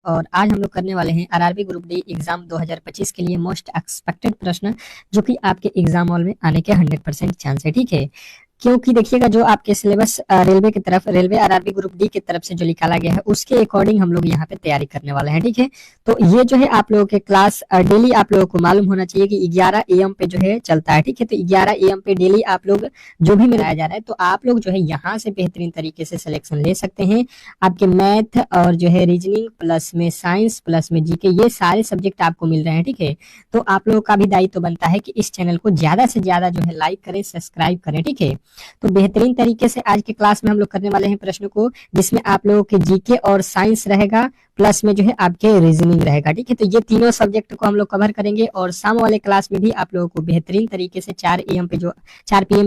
और आज हम लोग करने वाले हैं आरआरबी ग्रुप डी एग्जाम 2025 के लिए मोस्ट एक्सपेक्टेड प्रश्न जो कि आपके एग्जाम हॉल में आने के 100% चांस है। ठीक है, क्योंकि देखिएगा जो आपके सिलेबस रेलवे की तरफ, रेलवे आरआरबी ग्रुप डी की तरफ से जो निकाला गया है उसके अकॉर्डिंग हम लोग यहाँ पे तैयारी करने वाले हैं। ठीक है, तो ये जो है आप लोगों के क्लास डेली आप लोगों को मालूम होना चाहिए कि 11 AM पे जो है चलता है। ठीक है, तो 11 AM पे डेली आप लोग जो भी मिलाया जा रहा है तो आप लोग जो है यहाँ से बेहतरीन तरीके से सिलेक्शन ले सकते हैं। आपके मैथ और जो है रीजनिंग प्लस में साइंस प्लस में जीके, ये सारे सब्जेक्ट आपको मिल रहे हैं। ठीक है, तो आप लोगों का भी दायित्व बनता है कि इस चैनल को ज्यादा से ज्यादा जो है लाइक करें, सब्सक्राइब करें। ठीक है, तो बेहतरीन तरीके से आज के क्लास में हम लोग करने वाले हैं प्रश्न को, जिसमें आप लोगों के जीके और साइंस रहेगा प्लस में जो है आपके रीजनिंग रहेगा। ठीक है, तो ये तीनों सब्जेक्ट को हम लोग कवर करेंगे और शाम वाले क्लास में भी आप लोगों को बेहतरीन तरीके से 4 PM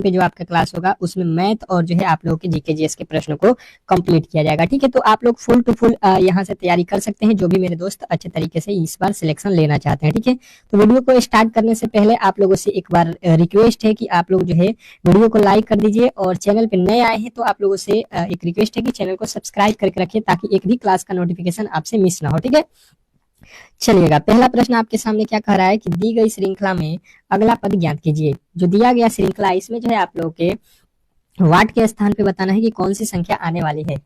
पे जो आपका क्लास होगा उसमें मैथ और जो है आप लोगों के जीके जीएस के प्रश्नों को कंप्लीट किया जाएगा। ठीक है, तो आप लोग फुल टू फुल यहाँ से तैयारी कर सकते हैं, जो भी मेरे दोस्त अच्छे तरीके से इस बार सिलेक्शन लेना चाहते हैं। ठीक है, तो वीडियो को स्टार्ट करने से पहले आप लोगों से एक बार रिक्वेस्ट है कि आप लोग जो है वीडियो को लाइक कर दीजिए और चैनल पे नए आए हैं तो आप लोगों से एक रिक्वेस्ट है कि चैनल को सब्सक्राइब करके रखिए ताकि एक भी क्लास का नोटिफिकेशन आपसे मिस ना हो। ठीक है, चलिएगा, पहला प्रश्न आपके सामने क्या कह रहा है कि दी गई श्रृंखला में अगला पद ज्ञात कीजिए। जो दिया गया श्रृंखला इसमें जो है आप लोगों के वाट के स्थान पे बताना है कि कौन सी संख्या आने वाली है।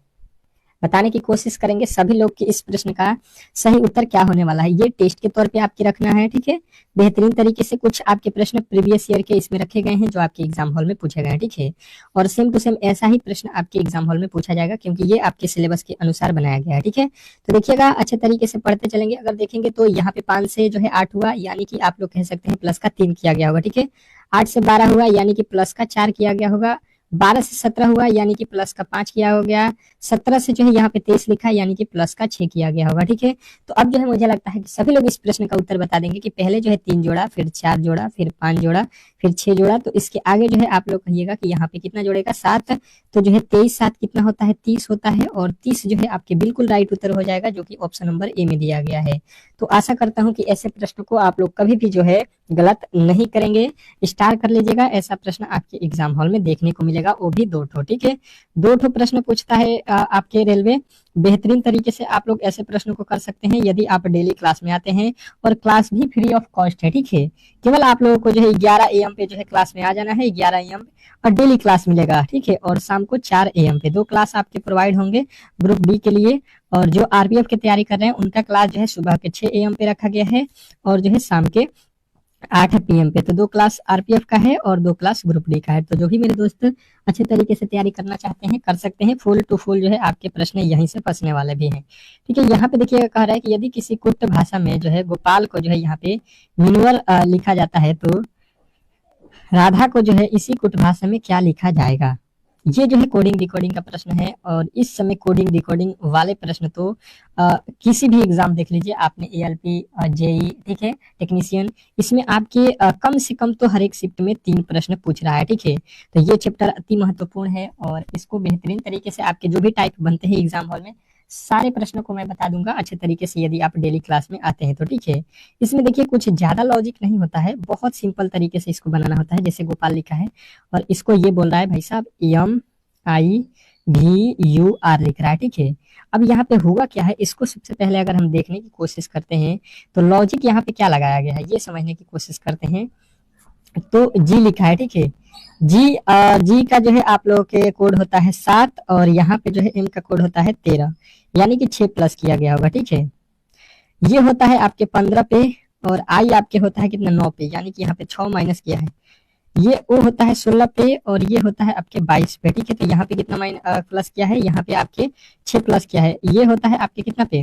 बताने की कोशिश करेंगे सभी लोग कि इस प्रश्न का सही उत्तर क्या होने वाला है। ये टेस्ट के तौर पे आपके रखना है। ठीक है, बेहतरीन तरीके से कुछ आपके प्रश्न प्रीवियस ईयर के इसमें रखे गए हैं जो आपके एग्जाम हॉल में पूछे गए हैं। ठीक है, और सेम टू सेम ऐसा ही प्रश्न आपके एग्जाम हॉल में पूछा जाएगा क्योंकि ये आपके सिलेबस के अनुसार बनाया गया है। ठीक है, तो देखिएगा अच्छे तरीके से पढ़ते चलेंगे। अगर देखेंगे तो यहाँ पे 5 से जो है 8 हुआ, यानी कि आप लोग कह सकते हैं प्लस का 3 किया गया होगा। ठीक है, 8 से 12 हुआ यानी कि प्लस का 4 किया गया होगा। 12 से 17 हुआ यानी कि प्लस का 5 किया हो गया। 17 से जो है यहाँ पे 23 लिखा है यानी कि प्लस का 6 किया गया होगा। ठीक है, तो अब जो है मुझे लगता है कि सभी लोग इस प्रश्न का उत्तर बता देंगे कि पहले जो है 3 जोड़ा, फिर 4 जोड़ा, फिर 5 जोड़ा, फिर 6 जोड़ा, तो इसके आगे जो है आप लोग कहिएगा कि यहाँ पे कितना जोड़ेगा, 7। तो जो है 23 7 कितना होता है, 30 होता है और 30 जो है आपके बिल्कुल राइट उत्तर हो जाएगा जो कि ऑप्शन नंबर ए में दिया गया है। तो आशा करता हूँ कि ऐसे प्रश्न को आप लोग कभी भी जो है गलत नहीं करेंगे। स्टार कर लीजिएगा, ऐसा प्रश्न आपके एग्जाम हॉल में देखने को मिलेगा, वो भी 2 ठो। ठीक है, 2 ठो प्रश्न पूछता है आपके रेलवे। बेहतरीन तरीके से आप लोग ऐसे प्रश्नों को कर सकते हैं यदि आप डेली क्लास में आते हैं और क्लास भी फ्री ऑफ कॉस्ट है। ठीक है, केवल आप लोगों को जो है 11 AM पे जो है क्लास में आ जाना है, 11 AM और डेली क्लास मिलेगा। ठीक है, और शाम को 4 AM पे 2 क्लास आपके प्रोवाइड होंगे ग्रुप डी के लिए। और जो आरपीएफ की तैयारी कर रहे हैं उनका क्लास जो है सुबह के 6 AM पे रखा गया है और जो है शाम के 8 PM पे। तो 2 क्लास आरपीएफ का है और 2 क्लास ग्रुप डी का है। तो जो भी मेरे दोस्त अच्छे तरीके से तैयारी करना चाहते हैं कर सकते हैं। फुल टू फुल जो है आपके प्रश्न यहीं से फंसने वाले भी हैं। ठीक है, यहाँ पे देखिए कह रहा है कि यदि किसी कुट भाषा में जो है गोपाल को जो है यहाँ पे मिनवर लिखा जाता है तो राधा को जो है इसी कुट भाषा में क्या लिखा जाएगा। ये जो है कोडिंग डिकोडिंग का प्रश्न है और इस समय कोडिंग डिकोडिंग वाले प्रश्न तो किसी भी एग्जाम देख लीजिए आपने, ALP JEE, ठीक है, टेक्नीशियन, इसमें आपके कम से कम तो हर एक शिफ्ट में 3 प्रश्न पूछ रहा है। ठीक है, तो ये चैप्टर अति महत्वपूर्ण है और इसको बेहतरीन तरीके से आपके जो भी टाइप बनते हैं एग्जाम हॉल में सारे प्रश्नों को मैं बता दूंगा अच्छे तरीके से यदि आप डेली क्लास में आते हैं तो। ठीक है, इसमें देखिए कुछ ज्यादा लॉजिक नहीं होता है, बहुत सिंपल तरीके से इसको बनाना होता है। जैसे गोपाल लिखा है और इसको ये बोल रहा है भाई साहब MIVUR लिख रहा है। ठीक है, अब यहाँ पे हुआ क्या है, इसको सबसे पहले अगर हम देखने की कोशिश करते हैं तो लॉजिक यहाँ पे क्या लगाया गया है ये समझने की कोशिश करते हैं। तो जी लिखा है। ठीक है, जी का जो है आप लोगों के कोड होता है 7 और यहाँ पे जो है M का कोड होता है 13, यानी कि 6 प्लस किया गया होगा। ठीक है, ये होता है आपके 15 पे और I आपके होता है कितना, 9 पे, यानी कि यहाँ पे 6 माइनस किया है। ये O होता है 16 पे और ये होता है आपके 22 पे। ठीक है, तो यहाँ पे कितना प्लस किया है, यहाँ पे आपके 6 प्लस किया है। ये होता है आपके कितना पे,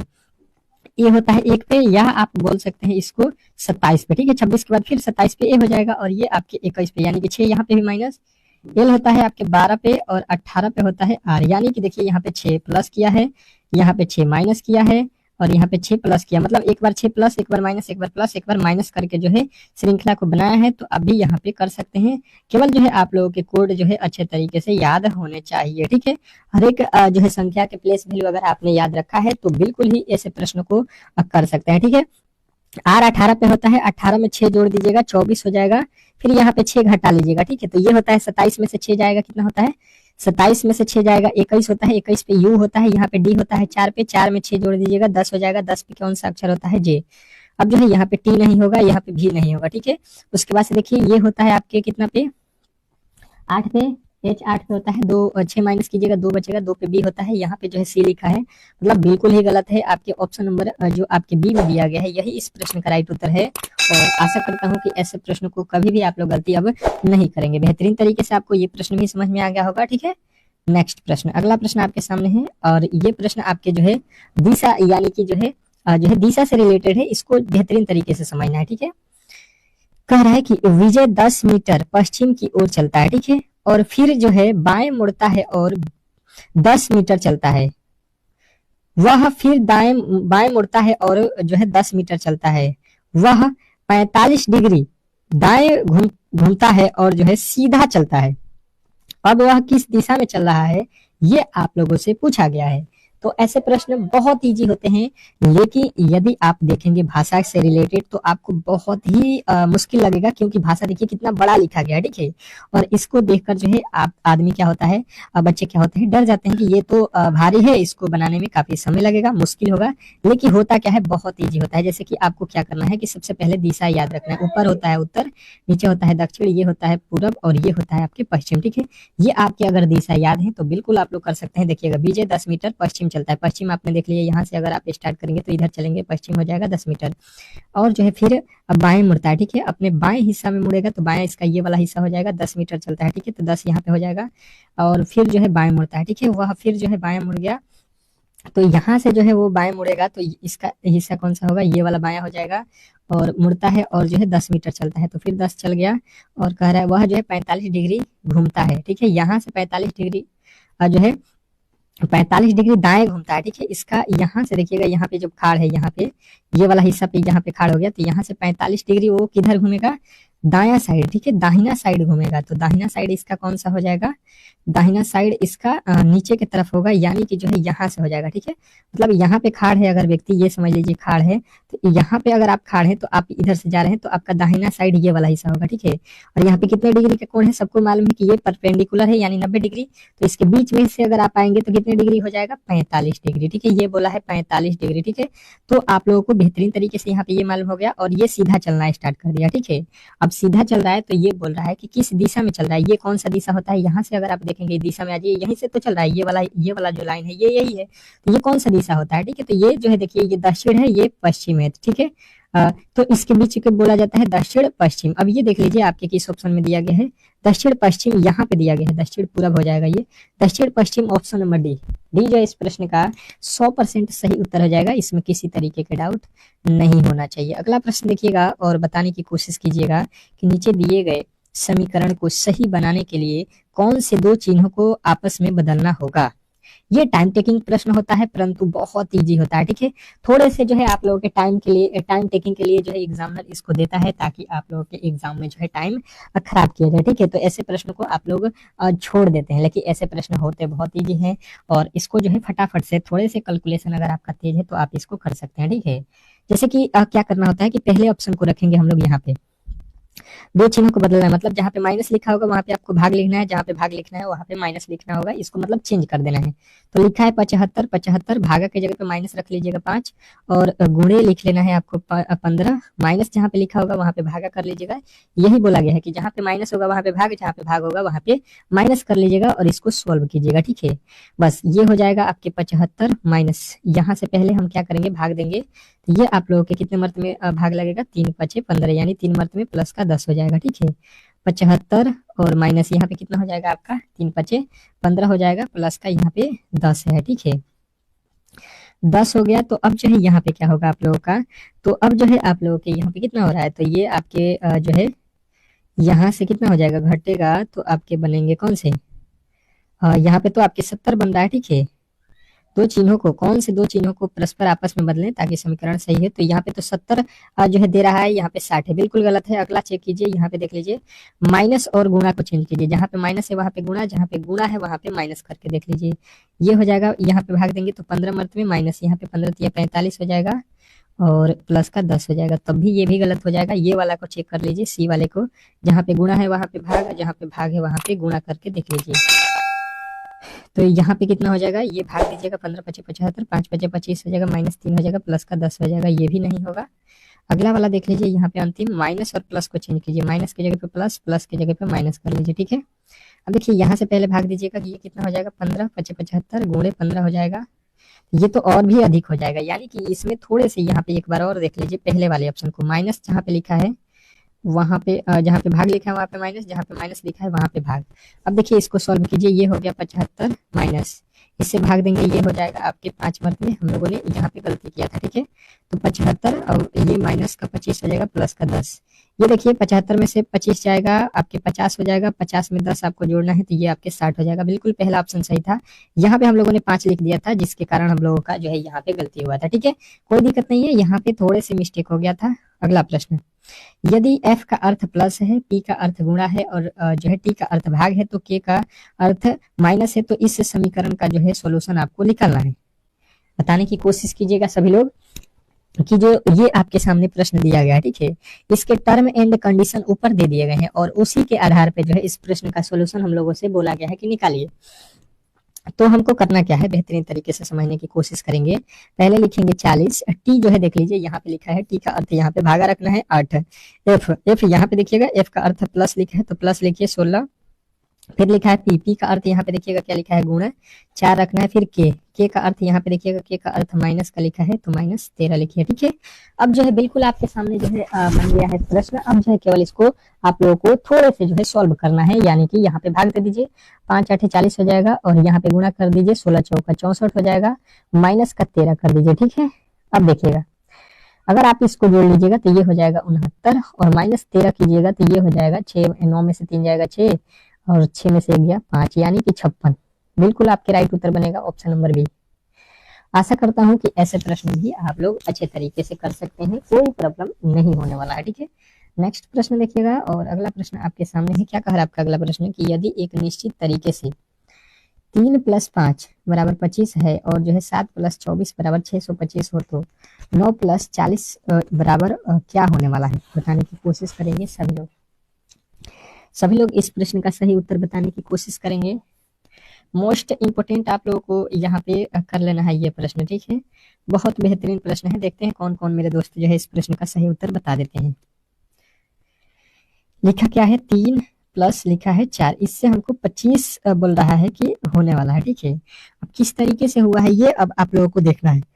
ए होता है 1 पे, या आप बोल सकते हैं इसको 27 पे। ठीक है, 26 के बाद फिर 27 पे ए हो जाएगा और ये आपके 21 पे, यानी कि 6 यहाँ पे भी माइनस। एल होता है आपके 12 पे और 18 पे होता है आर, यानी कि देखिए यहाँ पे 6 प्लस किया है, यहाँ पे 6 माइनस किया है और यहाँ पे 6 प्लस किया, मतलब एक बार 6 प्लस, एक बार माइनस, एक बार प्लस, एक बार माइनस करके जो है श्रृंखला को बनाया है। तो अभी यहाँ पे कर सकते हैं, केवल जो है आप लोगों के कोड जो है अच्छे तरीके से याद होने चाहिए। ठीक है, हर एक जो है संख्या के प्लेस वैल्यू अगर आपने याद रखा है तो बिल्कुल ही ऐसे प्रश्न को कर सकते हैं। ठीक है, आर 18 पे होता है, 18 में 6 जोड़ दीजिएगा 24 हो जाएगा, फिर यहाँ पे 6 घटा लीजिएगा। ठीक है, तो ये होता है 27 में से 6 जाएगा कितना होता है 27 में से 6 जाएगा, 21 होता है, 21 पे यू होता है, यहाँ पे डी होता है, 4 पे 4 में 6 जोड़ दीजिएगा, 10 हो जाएगा, 10 पे कौन सा अक्षर होता है, जे। अब जो है यहाँ पे टी नहीं होगा, यहाँ पे भी नहीं होगा, ठीक है। उसके बाद से देखिए ये होता है आपके कितना पे, 8 पे, एच 8 पे होता है, 2 6 माइनस कीजिएगा, 2 बचेगा, 2 पे बी होता है, यहाँ पे जो है सी लिखा है, मतलब बिल्कुल ही गलत है। आपके ऑप्शन नंबर जो आपके बी में दिया गया है यही इस प्रश्न का राइट उत्तर है। और आशा करता हूँ कि ऐसे प्रश्न को कभी भी आप लोग गलती अब नहीं करेंगे। बेहतरीन तरीके से आपको ये प्रश्न भी समझ में आ गया होगा, ठीक है। नेक्स्ट प्रश्न, अगला प्रश्न आपके सामने है, और ये प्रश्न आपके जो है दिशा यानी कि जो है दिशा से रिलेटेड है, इसको बेहतरीन तरीके से समझना है, ठीक है। कह रहा है कि विजय 10 मीटर पश्चिम की ओर चलता है, ठीक है, और फिर जो है बाएं मुड़ता है और 10 मीटर चलता है। वह फिर बाएं मुड़ता है और जो है 10 मीटर चलता है। वह 45 डिग्री दाएं घूमता है और जो है सीधा चलता है। अब वह किस दिशा में चल रहा है, ये आप लोगों से पूछा गया है। तो ऐसे प्रश्न बहुत इजी होते हैं, लेकिन यदि आप देखेंगे भाषा से रिलेटेड तो आपको बहुत ही मुश्किल लगेगा, क्योंकि भाषा देखिए कितना बड़ा लिखा गया है, ठीक है। और इसको देखकर जो है आप आदमी क्या होता है, बच्चे क्या होते हैं, डर जाते हैं कि ये तो भारी है, इसको बनाने में काफी समय लगेगा, मुश्किल होगा। लेकिन होता क्या है, बहुत ईजी होता है। जैसे कि आपको क्या करना है कि सबसे पहले दिशा याद रखना है। ऊपर होता है उत्तर, नीचे होता है दक्षिण, ये होता है पूरब और ये होता है आपके पश्चिम, ठीक है। ये आपकी अगर दिशा याद है तो बिल्कुल आप लोग कर सकते हैं। देखिएगा विजय 10 मीटर पश्चिम चलता है, पश्चिम आपने देख लिया, यहाँ से अगर आप स्टार्ट करेंगे तो इधर चलेंगे, पश्चिम हो जाएगा 10 मीटर, और जो है फिर अब बाएं मुड़ता है, ठीक है। अपने बाएं हिस्सा में मुड़ेगा तो बाएं इसका ये वाला हिस्सा हो जाएगा, 10 मीटर चलता है, ठीक है, तो 10 यहाँ पे हो जाएगा, और फिर जो है बाएं मुड़ता है, ठीक है। वह फिर जो है बाएं मुड़ गया, तो यहाँ से जो है वो बाएं मुड़ेगा तो इसका हिस्सा कौन सा होगा, ये वाला बायां हो जाएगा, और मुड़ता है और जो है 10 मीटर चलता है, तो फिर 10 चल गया, और कह रहा है वह जो है 45 डिग्री घूमता है, ठीक है। यहाँ से 45 डिग्री जो है 45 डिग्री दाएं घूमता है, ठीक है। इसका यहाँ से देखिएगा, यहाँ पे जो खाड़ है, यहाँ पे ये वाला हिस्सा पे यहाँ पे खाड़ हो गया, तो यहाँ से 45 डिग्री वो किधर घूमेगा, दाया साइड, ठीक है, दाहिना साइड घूमेगा। तो दाहिना साइड इसका कौन सा हो जाएगा, दाहिना साइड इसका नीचे की तरफ होगा, यानी कि जो है यहाँ से हो जाएगा, ठीक है। मतलब यहाँ पे खाड़ है, अगर व्यक्ति ये समझ लीजिए खाड़ है, तो यहाँ पे अगर आप खाड़ है तो आप इधर से जा रहे हैं तो आपका दाहिना साइड ये वाला हिस्सा होगा, ठीक है। और यहाँ पे कितने डिग्री का कोण है, सबको मालूम है कि ये परपेंडिकुलर है यानी 90 डिग्री, तो इसके बीच में से अगर आप आएंगे तो कितने डिग्री हो जाएगा, 45 डिग्री, ठीक है। ये बोला है 45 डिग्री, ठीक है। तो आप लोगों को बेहतरीन तरीके से यहाँ पे ये मालूम हो गया, और ये सीधा चलना स्टार्ट कर दिया, ठीक है। अब सीधा चल रहा है तो ये बोल रहा है कि किस दिशा में चल रहा है, ये कौन सा दिशा होता है, यहाँ से अगर आप देखेंगे दिशा में आ जाइए, यहीं से तो चल रहा है, ये वाला जो लाइन है ये यही है, तो ये कौन सा दिशा होता है, ठीक है। तो ये जो है देखिए ये दक्षिण है, ये पश्चिम है, ठीक है। तो इसके बीच को बोला जाता है दक्षिण पश्चिम। अब ये देख लीजिए आपके किस ऑप्शन में दिया गया है, दक्षिण पश्चिम, यहाँ पे दिया गया है दक्षिण पूरब हो जाएगा, ये दक्षिण पश्चिम, ऑप्शन नंबर डी। डी जो इस प्रश्न का 100% सही उत्तर हो जाएगा, इसमें किसी तरीके के डाउट नहीं होना चाहिए। अगला प्रश्न देखिएगा और बताने की कोशिश कीजिएगा कि नीचे दिए गए समीकरण को सही बनाने के लिए कौन से दो चिन्हों को आपस में बदलना होगा। ये टाइम टेकिंग प्रश्न होता है, परंतु बहुत इजी होता है, ठीक है। थोड़े से जो है आप लोगों के टाइम टेकिंग के लिए जो है एग्जामिनर इसको देता है, ताकि आप लोगों के एग्जाम में जो है टाइम खराब किया जाए, ठीक है। तो ऐसे प्रश्न को आप लोग छोड़ देते हैं, लेकिन ऐसे प्रश्न होते बहुत इजी हैं, और इसको जो है फटाफट से थोड़े से कैलकुलेशन अगर आपका तेज है तो आप इसको कर सकते हैं, ठीक है। जैसे कि क्या करना होता है कि पहले ऑप्शन को रखेंगे हम लोग, यहाँ पे दो चिन्हों को बदलना है, मतलब जहाँ पे माइनस लिखा होगा वहां पे आपको भाग लिखना है, जहाँ पे भाग लिखना है वहां पे माइनस लिखना होगा, इसको मतलब चेंज कर देना है। तो लिखा है 75, 75 भागा के जगह पे माइनस रख लीजिएगा 5, और गुणे लिख लेना है आपको 15, माइनस जहाँ पे लिखा होगा वहां पे भागा कर लीजिएगा। यही बोला गया है कि जहाँ पे माइनस होगा वहां पे भाग, जहाँ पे भाग होगा वहां पे माइनस कर लीजिएगा, और इसको सोल्व कीजिएगा, ठीक है। बस ये हो जाएगा आपके 75 माइनस, यहाँ से पहले हम क्या करेंगे, भाग देंगे, तो ये आप लोगों के कितने मर्त में भाग लगेगा, 3 5 15, यानी 3 मर्त में प्लस का 10 हो जाएगा, ठीक है। 75 और माइनस यहाँ पे कितना हो जाएगा आपका, 3 5 15 हो जाएगा, प्लस का यहाँ पे 10 है, ठीक है। 10 हो गया, तो अब जो है यहाँ पे क्या होगा आप लोगों का, तो अब जो है आप लोगों के यहाँ पे कितना हो रहा है, तो ये आपके जो है यहाँ से कितना हो जाएगा, घटेगा, तो आपके बनेंगे कौन से, यहाँ पे तो आपके 70 बन रहा है, ठीक है। दो चिन्हों को, कौन से दो चिन्हों को परस्पर आपस में बदलें ताकि समीकरण सही है, तो यहाँ पे तो 70 जो है दे रहा है, यहाँ पे 60 है, बिल्कुल गलत है। अगला चेक कीजिए, यहाँ पे देख लीजिए, माइनस और गुणा को चेंज कीजिए, जहाँ पे माइनस है वहाँ पे गुणा, जहाँ पे गुणा है वहाँ पे माइनस करके देख लीजिए, ये हो जाएगा। यहाँ पे भाग देंगे तो 15 मर्त में माइनस, यहाँ पे 15 45 हो जाएगा, और प्लस का 10 हो जाएगा, तब भी ये भी गलत हो जाएगा। ये वाला को चेक कर लीजिए, सी वाले को, जहाँ पे गुणा है वहाँ पे भाग, जहाँ पे भाग है वहाँ पे गुणा करके देख लीजिए। तो यहाँ पे कितना हो जाएगा, ये भाग दीजिएगा 15 पचे 75, 5 पचे 25 हो जाएगा, -3 हो जाएगा, प्लस का 10 हो जाएगा, ये भी नहीं होगा। अगला वाला देख लीजिए, यहाँ पे अंतिम माइनस और प्लस को चेंज कीजिए, माइनस की जगह पे प्लस, प्लस की जगह पे माइनस कर लीजिए, ठीक है। अब देखिए यहाँ से पहले भाग दीजिएगा कि ये कितना हो जाएगा, 15 पचे 75 गुणे 15 हो जाएगा, ये तो और भी अधिक हो जाएगा। यानी कि इसमें थोड़े से यहाँ पे एक बार और देख लीजिए पहले वाले ऑप्शन को, माइनस जहाँ पे लिखा है वहां पे जहाँ पे भाग लिखा है वहां पे माइनस, जहाँ पे माइनस लिखा है वहां पे भाग। अब देखिए इसको सॉल्व कीजिए, ये हो गया 75 माइनस, इससे भाग देंगे, ये हो जाएगा आपके 5 वर्ग में, हम लोगों ने यहाँ पे गलती किया था, ठीक है। तो 75 और ये माइनस का 25 हो जाएगा, प्लस का 10। ये देखिए 75 में से 25 जाएगा, आपके 50 हो जाएगा, 50 में 10 आपको जोड़ना है तो ये आपके 60 हो जाएगा। बिल्कुल पहला ऑप्शन सही था, यहाँ पे हम लोगों ने 5 लिख दिया था जिसके कारण हम लोगों का जो है यहाँ पे गलती हुआ था, ठीक है। कोई दिक्कत नहीं है, यहाँ पे थोड़े से मिस्टेक हो गया था। अगला प्रश्न, यदि f का अर्थ प्लस है, p का अर्थ गुणा है और जो है t का अर्थ भाग है तो k का अर्थ माइनस है, तो इस समीकरण का जो है सॉल्यूशन आपको निकालना है। बताने की कोशिश कीजिएगा सभी लोग कि जो ये आपके सामने प्रश्न दिया गया है, ठीक है, इसके टर्म एंड कंडीशन ऊपर दे दिए गए हैं और उसी के आधार पे जो है इस प्रश्न का सॉल्यूशन हम लोगों से बोला गया है कि निकालिए। तो हमको करना क्या है, बेहतरीन तरीके से समझने की कोशिश करेंगे। पहले लिखेंगे 40, टी जो है देख लीजिए यहाँ पे लिखा है, टी का अर्थ यहाँ पे भागा रखना है 8, एफ यहाँ पे देखिएगा एफ का अर्थ प्लस लिखा है तो प्लस लिखिए 16, फिर लिखा है पी का अर्थ यहाँ पे देखिएगा क्या लिखा है गुणा 4 रखना है, फिर के का अर्थ यहाँ पे देखिएगा के का अर्थ माइनस का लिखा है तो -13 लिखिए, ठीक है। अब जो है बिल्कुल आपके सामने जो है बन गया है प्रश्न। अब जो है केवल इसको आप लोगों को थोड़े से जो है सॉल्व करना है, यानी कि यहाँ पे भाग दे दीजिए, 5 8 40 हो जाएगा और यहाँ पे गुणा कर दीजिए, 16 चौका 64 हो जाएगा, माइनस का 13 कर दीजिए, ठीक है। अब देखिएगा अगर आप इसको जोड़ लीजिएगा तो ये हो जाएगा 69 और -13 कीजिएगा तो ये हो जाएगा 6, 9 में से 3 जाएगा 6 और 6 में से 1 गया 5, यानी कि 56। बिल्कुल आपके राइट उत्तर बनेगा ऑप्शन नंबर बी। आशा करता हूं कि ऐसे प्रश्न भी आप लोग अच्छे तरीके से कर सकते हैं, कोई प्रॉब्लम नहीं होने वाला है, ठीक है। नेक्स्ट प्रश्न देखिएगा और अगला प्रश्न आपके सामने है। क्या कह रहा है आपका अगला प्रश्न कि यदि एक निश्चित तरीके से 3 + 5 = 25 है और जो है 7 + 24 = 625 हो तो 9 + 40 बराबर क्या होने वाला है, बताने की कोशिश करेंगे सभी लोग इस प्रश्न का सही उत्तर बताने की कोशिश करेंगे। मोस्ट इम्पोर्टेंट आप लोगों को यहाँ पे कर लेना है ये प्रश्न, ठीक है। बहुत बेहतरीन प्रश्न है, देखते हैं कौन कौन मेरे दोस्त जो है इस प्रश्न का सही उत्तर बता देते हैं। लिखा क्या है, 3 प्लस लिखा है 4, इससे हमको 25 बोल रहा है कि होने वाला है, ठीक है। अब किस तरीके से हुआ है ये अब आप लोगों को देखना है।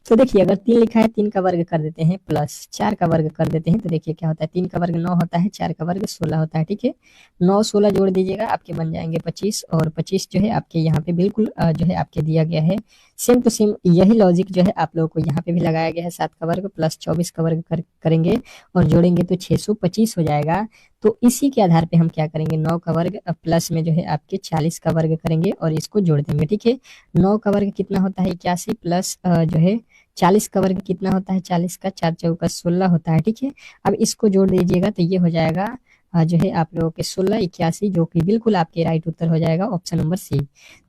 तो देखिए अगर 3 लिखा है 3 का वर्ग कर देते हैं प्लस 4 का वर्ग कर देते हैं तो देखिए क्या होता है, 3 का वर्ग 9 होता है, 4 का वर्ग 16 होता है, ठीक है। 9 16 जोड़ दीजिएगा आपके बन जाएंगे 25 और 25 जो है आपके यहाँ पे बिल्कुल जो है आपके दिया गया है। सेम टू सेम यही लॉजिक जो है आप लोगों को यहाँ पे भी लगाया गया है, 7 का वर्ग प्लस 24 का वर्ग करेंगे और जोड़ेंगे तो 625 हो जाएगा। तो इसी के आधार पे हम क्या करेंगे, 9 का वर्ग प्लस में जो है आपके 40 का वर्ग करेंगे और इसको जोड़ देंगे, ठीक है। 9 का वर्ग कितना होता है 81 प्लस जो है 40 का वर्ग कितना होता है 40 का 4 चौका 16 होता है, ठीक है। अब इसको जोड़ दीजिएगा तो ये हो जाएगा जो है आप लोगों के 16 81, जो कि बिल्कुल आपके राइट उत्तर हो जाएगा ऑप्शन नंबर सी।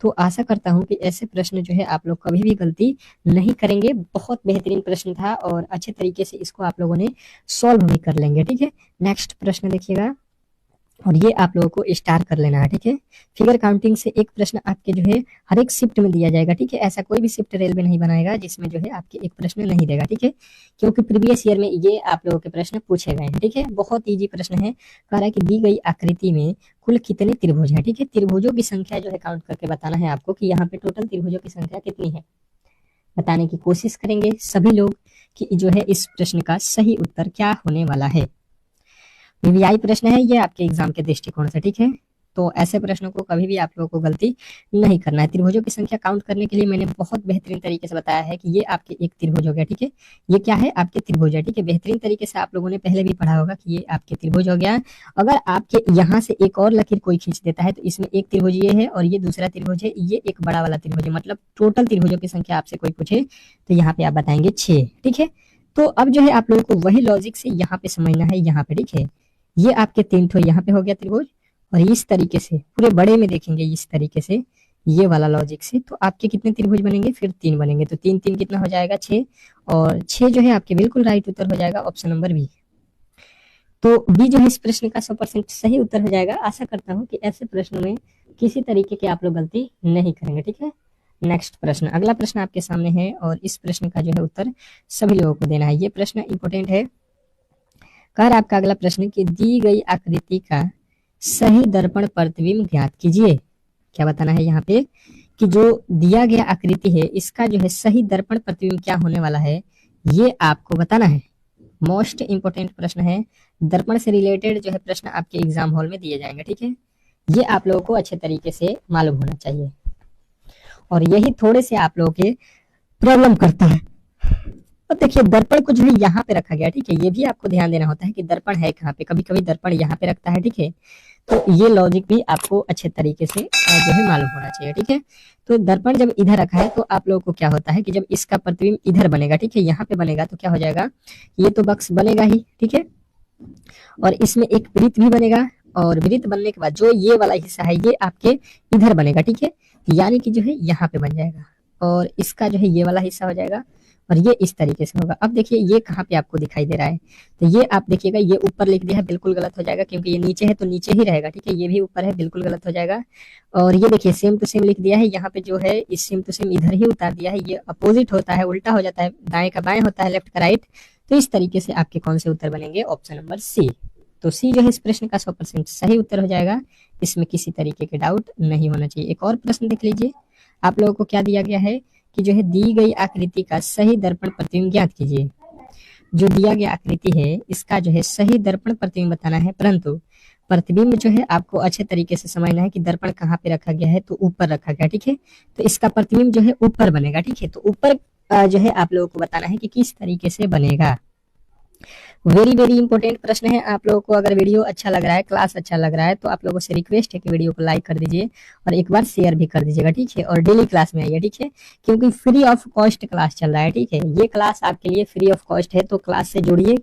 तो आशा करता हूं कि ऐसे प्रश्न जो है आप लोग कभी भी गलती नहीं करेंगे। बहुत बेहतरीन प्रश्न था और अच्छे तरीके से इसको आप लोगों ने सॉल्व भी कर लेंगे, ठीक है। नेक्स्ट प्रश्न देखिएगा और ये आप लोगों को स्टार कर लेना है, ठीक है। फिगर काउंटिंग से एक प्रश्न आपके जो है हर एक शिफ्ट में दिया जाएगा, ठीक है। ऐसा कोई भी शिफ्ट रेलवे नहीं बनाएगा जिसमें जो है आपके एक प्रश्न नहीं देगा, ठीक है, क्योंकि प्रीवियस ईयर में ये आप लोगों के प्रश्न पूछे गए हैं, ठीक है। बहुत इजी प्रश्न है। कह रहा है कि दी गई आकृति में कुल कितने त्रिभुज हैं, ठीक है। त्रिभुजों की संख्या जो है काउंट करके बताना है आपको कि यहाँ पे टोटल त्रिभुजों की संख्या कितनी है, बताने की कोशिश करेंगे सभी लोग कि जो है इस प्रश्न का सही उत्तर क्या होने वाला है। वीवीआई प्रश्न है ये आपके एग्जाम के दृष्टिकोण से, ठीक है। तो ऐसे प्रश्नों को कभी भी आप लोगों को गलती नहीं करना है। त्रिभुजों की संख्या काउंट करने के लिए मैंने बहुत बेहतरीन तरीके से बताया है कि ये आपके एक त्रिभुज हो गया, ठीक है। ये क्या है आपके त्रिभुज है, ठीक है। बेहतरीन तरीके से आप लोगों ने पहले भी पढ़ा होगा कि ये आपके त्रिभुज हो गया। अगर आपके यहाँ से एक और लकीर कोई खींच देता है तो इसमें एक त्रिभुज ये है और ये दूसरा त्रिभुज है, ये एक बड़ा वाला त्रिभुज है। मतलब टोटल त्रिभुजों की संख्या आपसे कोई पूछे तो यहाँ पे आप बताएंगे 6, ठीक है। तो अब जो है आप लोगों को वही लॉजिक से यहाँ पे समझना है, यहाँ पे, ठीक है। ये आपके 3 ठो यहाँ पे हो गया त्रिभुज और इस तरीके से पूरे बड़े में देखेंगे इस तरीके से ये वाला लॉजिक से, तो आपके कितने त्रिभुज बनेंगे, फिर 3 बनेंगे। तो 3 3 कितना हो जाएगा 6 और 6 जो है आपके बिल्कुल राइट उत्तर हो जाएगा ऑप्शन नंबर बी। तो बी जो है इस प्रश्न का 100% सही उत्तर हो जाएगा। आशा करता हूँ कि ऐसे प्रश्नों में किसी तरीके की आप लोग गलती नहीं करेंगे, ठीक है। नेक्स्ट प्रश्न, अगला प्रश्न आपके सामने है और इस प्रश्न का जो है उत्तर सभी लोगों को देना है। ये प्रश्न इंपॉर्टेंट है। कह रहा आपका अगला प्रश्न कि दी गई आकृति का सही दर्पण प्रतिबिंब ज्ञात कीजिए। क्या बताना है यहाँ पे कि जो दिया गया आकृति है इसका जो है सही दर्पण प्रतिबिंब क्या होने वाला है, ये आपको बताना है। मोस्ट इंपोर्टेंट प्रश्न है। दर्पण से रिलेटेड जो है प्रश्न आपके एग्जाम हॉल में दिए जाएंगे, ठीक है। ये आप लोगों को अच्छे तरीके से मालूम होना चाहिए और यही थोड़े से आप लोगों के प्रॉब्लम करता है। तो देखिए दर्पण को जो है यहाँ पे रखा गया, ठीक है। ये भी आपको ध्यान देना होता है कि दर्पण है कहाँ पे। कभी कभी दर्पण यहाँ पे रखता है, ठीक है। तो ये लॉजिक भी आपको अच्छे तरीके से जो है मालूम होना चाहिए, ठीक है। तो दर्पण जब इधर रखा है तो आप लोगों को क्या होता है कि जब इसका प्रतिबिंब इधर बनेगा, ठीक है, यहाँ पे बनेगा तो क्या हो जाएगा, ये तो बक्स बनेगा ही, ठीक है। और इसमें एक वृत्त भी बनेगा और वृत्त बनने के बाद जो ये वाला हिस्सा है ये आपके इधर बनेगा, ठीक है। यानी कि जो है यहाँ पे बन जाएगा और इसका जो है ये वाला हिस्सा हो जाएगा और ये इस तरीके से होगा। अब देखिए ये कहाँ पे आपको दिखाई दे रहा है, तो ये आप देखिएगा ये ऊपर लिख दिया है, बिल्कुल गलत हो जाएगा क्योंकि ये नीचे है तो नीचे ही रहेगा, ठीक है। ये भी ऊपर है, बिल्कुल गलत हो जाएगा। और ये देखिए सेम टू सेम लिख दिया है, यहाँ पे जो है इस सेम टू सेम इधर ही उतार दिया है। ये अपोजिट होता है, उल्टा हो जाता है, दाएं का बाएं होता है, लेफ्ट का राइट। तो इस तरीके से आपके कौन से उत्तर बनेंगे, ऑप्शन नंबर सी। तो सी जो है इस प्रश्न का 100% सही उत्तर हो जाएगा। इसमें किसी तरीके के डाउट नहीं होना चाहिए। एक और प्रश्न देख लीजिए, आप लोगों को क्या दिया गया है कि जो है दी गई आकृति का सही दर्पण प्रतिबिंब ज्ञात कीजिए। जो दिया गया आकृति है इसका जो है सही दर्पण प्रतिबिंब बताना है, परंतु प्रतिबिंब जो है आपको अच्छे तरीके से समझना है कि दर्पण कहाँ पे रखा गया है, तो ऊपर रखा गया, ठीक है। तो इसका प्रतिबिंब जो है ऊपर बनेगा, ठीक है। तो ऊपर जो है आप लोगों को बताना है कि किस तरीके से बनेगा। वेरी वेरी इंपॉर्टेंट प्रश्न है। आप लोगों को अगर वीडियो अच्छा लग रहा है, क्लास अच्छा लग रहा है, तो आप लोगों से रिक्वेस्ट है कि वीडियो को लाइक कर दीजिए और एक बार शेयर भी कर दीजिएगा, ठीक है। और डेली क्लास में आइए, ठीक है, क्योंकि फ्री ऑफ कॉस्ट क्लास चल रहा है, ठीक है। ये क्लास आपके लिए फ्री ऑफ कॉस्ट है, तो क्लास से जुड़िए।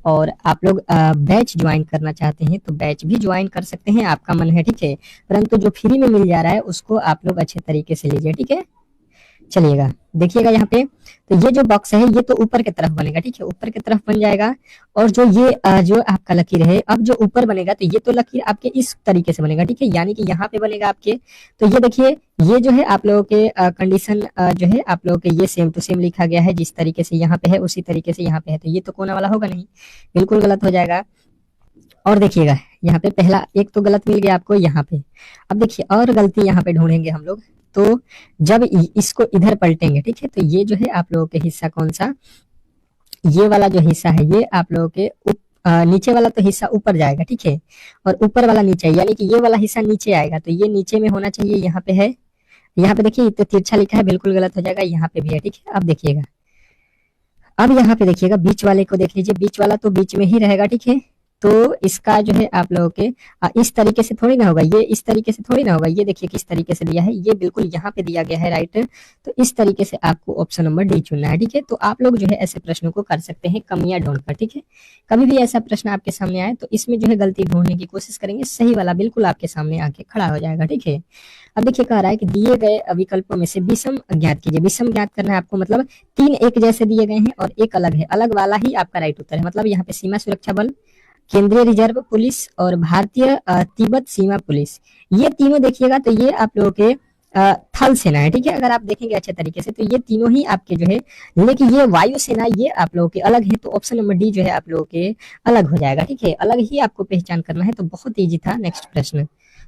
और आप लोग बैच ज्वाइन करना चाहते हैं तो बैच भी ज्वाइन कर सकते हैं, आपका मन है, ठीक है। परंतु जो फ्री में मिल जा रहा है उसको आप लोग अच्छे तरीके से लीजिए, ठीक है। चलिएगा देखिएगा यहाँ पे, तो ये जो बॉक्स है ये तो ऊपर की तरफ बनेगा, ठीक है, ऊपर की तरफ बन जाएगा। और जो ये जो आपका लकीर है, अब जो ऊपर बनेगा तो ये तो लकीर आपके इस तरीके से बनेगा, ठीक है, यानी कि यहाँ पे बनेगा आपके। तो ये देखिए ये जो है आप लोगों के कंडीशन जो है आप लोगों के ये सेम टू सेम लिखा गया है, जिस तरीके से यहाँ पे है उसी तरीके से यहाँ पे है। तो ये तो कोना वाला होगा नहीं, बिल्कुल गलत हो जाएगा। और देखिएगा यहाँ पे पहला एक तो गलत मिल गया आपको यहाँ पे। अब देखिए और गलती यहाँ पे ढूंढेंगे हम लोग, तो जब इसको इधर पलटेंगे, ठीक है, तो ये जो है आप लोगों के हिस्सा कौन सा, ये वाला जो हिस्सा है ये आप लोगों के नीचे वाला तो हिस्सा ऊपर जाएगा, ठीक है, और ऊपर वाला नीचे, यानी कि ये वाला हिस्सा नीचे आएगा। तो ये नीचे में होना चाहिए, यहाँ पे है। यहाँ पे देखिए तो तिरछा लिखा है, बिल्कुल गलत हो जाएगा। यहाँ पे भी है, ठीक है। अब देखिएगा, अब यहाँ पे देखिएगा बीच वाले को देख लीजिए, बीच वाला तो बीच में ही रहेगा, ठीक है। तो इसका जो है आप लोगों के इस तरीके से थोड़ी ना होगा, ये इस तरीके से थोड़ी ना होगा। ये देखिए किस तरीके से दिया है, ये बिल्कुल यहाँ पे दिया गया है, राइट। तो इस तरीके से आपको ऑप्शन नंबर डी चुनना है, ठीक है। तो आप लोग जो है ऐसे प्रश्नों को कर सकते हैं कमियां ढूंढकर, ठीक है। कभी भी ऐसा प्रश्न आपके सामने आए तो इसमें जो है गलती ढूंढने की कोशिश करेंगे, सही वाला बिल्कुल आपके सामने आके खड़ा हो जाएगा, ठीक है। अब देखिए कह रहा है कि दिए गए विकल्पों में से विषम ज्ञात कीजिए। विषम ज्ञात करना है आपको, मतलब 3 एक जैसे दिए गए हैं और एक अलग है, अलग वाला ही आपका राइट उत्तर है। मतलब यहाँ पे सीमा सुरक्षा बल, केंद्रीय रिजर्व पुलिस और भारतीय तिब्बत सीमा पुलिस, ये तीनों देखिएगा तो ये आप लोगों के थल सेना है, ठीक है। अगर आप देखेंगे अच्छे तरीके से तो ये तीनों ही आपके जो है, लेकिन ये वायु सेना ये आप लोगों के अलग है। तो ऑप्शन नंबर डी जो है आप लोगों के अलग हो जाएगा, ठीक है। अलग ही आपको पहचान करना है। तो बहुत ईजी था। नेक्स्ट प्रश्न,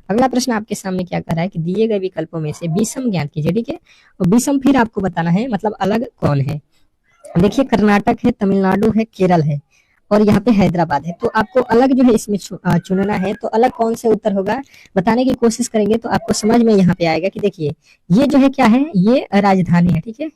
अगला प्रश्न आपके सामने क्या कर रहा है कि दिए गए विकल्पों में से विषम ज्ञात कीजिए, ठीक है। और विषम फिर आपको बताना है, मतलब अलग कौन है। देखिए कर्नाटक है, तमिलनाडु है, केरल है और यहाँ पे हैदराबाद है। तो आपको अलग जो है इसमें चुनना है। तो अलग कौन से उत्तर होगा बताने की कोशिश करेंगे तो आपको समझ में यहाँ पे आएगा कि देखिए ये जो है क्या है, ये राजधानी है, ठीक है।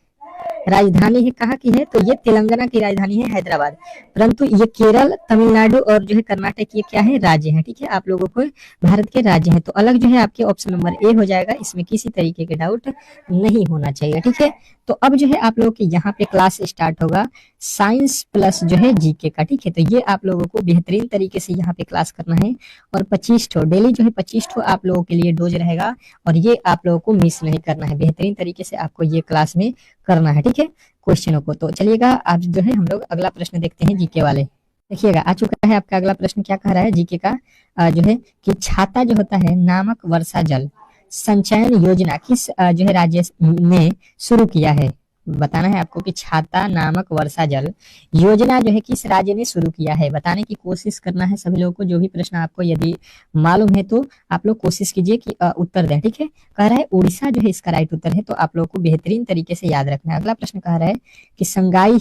राजधानी है कहाँ की है, तो ये तेलंगाना की राजधानी है हैदराबाद। परंतु ये केरल, तमिलनाडु और जो है कर्नाटक ये क्या है, राज्य है, ठीक है। आप लोगों को भारत के राज्य हैं। तो अलग जो है आपके ऑप्शन नंबर ए हो जाएगा। इसमें किसी तरीके के डाउट नहीं होना चाहिए, ठीक है। तो अब जो है आप लोगों के यहाँ पे क्लास स्टार्ट होगा साइंस प्लस जो है जीके का, ठीक है। तो ये आप लोगों को बेहतरीन तरीके से यहाँ पे क्लास करना है और 25 डेली जो है 25 आप लोगों के लिए डोज रहेगा और ये आप लोगों को मिस नहीं करना है। बेहतरीन तरीके से आपको ये क्लास में करना है, ठीक है, क्वेश्चनों को। तो चलिएगा आज जो है हम लोग अगला प्रश्न देखते हैं जीके वाले। देखिएगा आ चुका है आपका अगला प्रश्न। क्या कह रहा है जीके का, जो है कि छाता जो होता है नामक वर्षा जल संचयन योजना किस जो है राज्य ने शुरू किया है। बताना है आपको कि छाता नामक वर्षा जल योजना जो है किस राज्य ने शुरू किया है। बताने की कोशिश करना है सभी लोगों को। जो भी प्रश्न आपको यदि मालूम है तो आप लोग कोशिश कीजिए कि उत्तर दें। ठीक है, कह रहा है उड़ीसा जो है इसका राइट उत्तर है, तो आप लोग को बेहतरीन तरीके से याद रखना है। अगला प्रश्न कह रहा है कि संगाई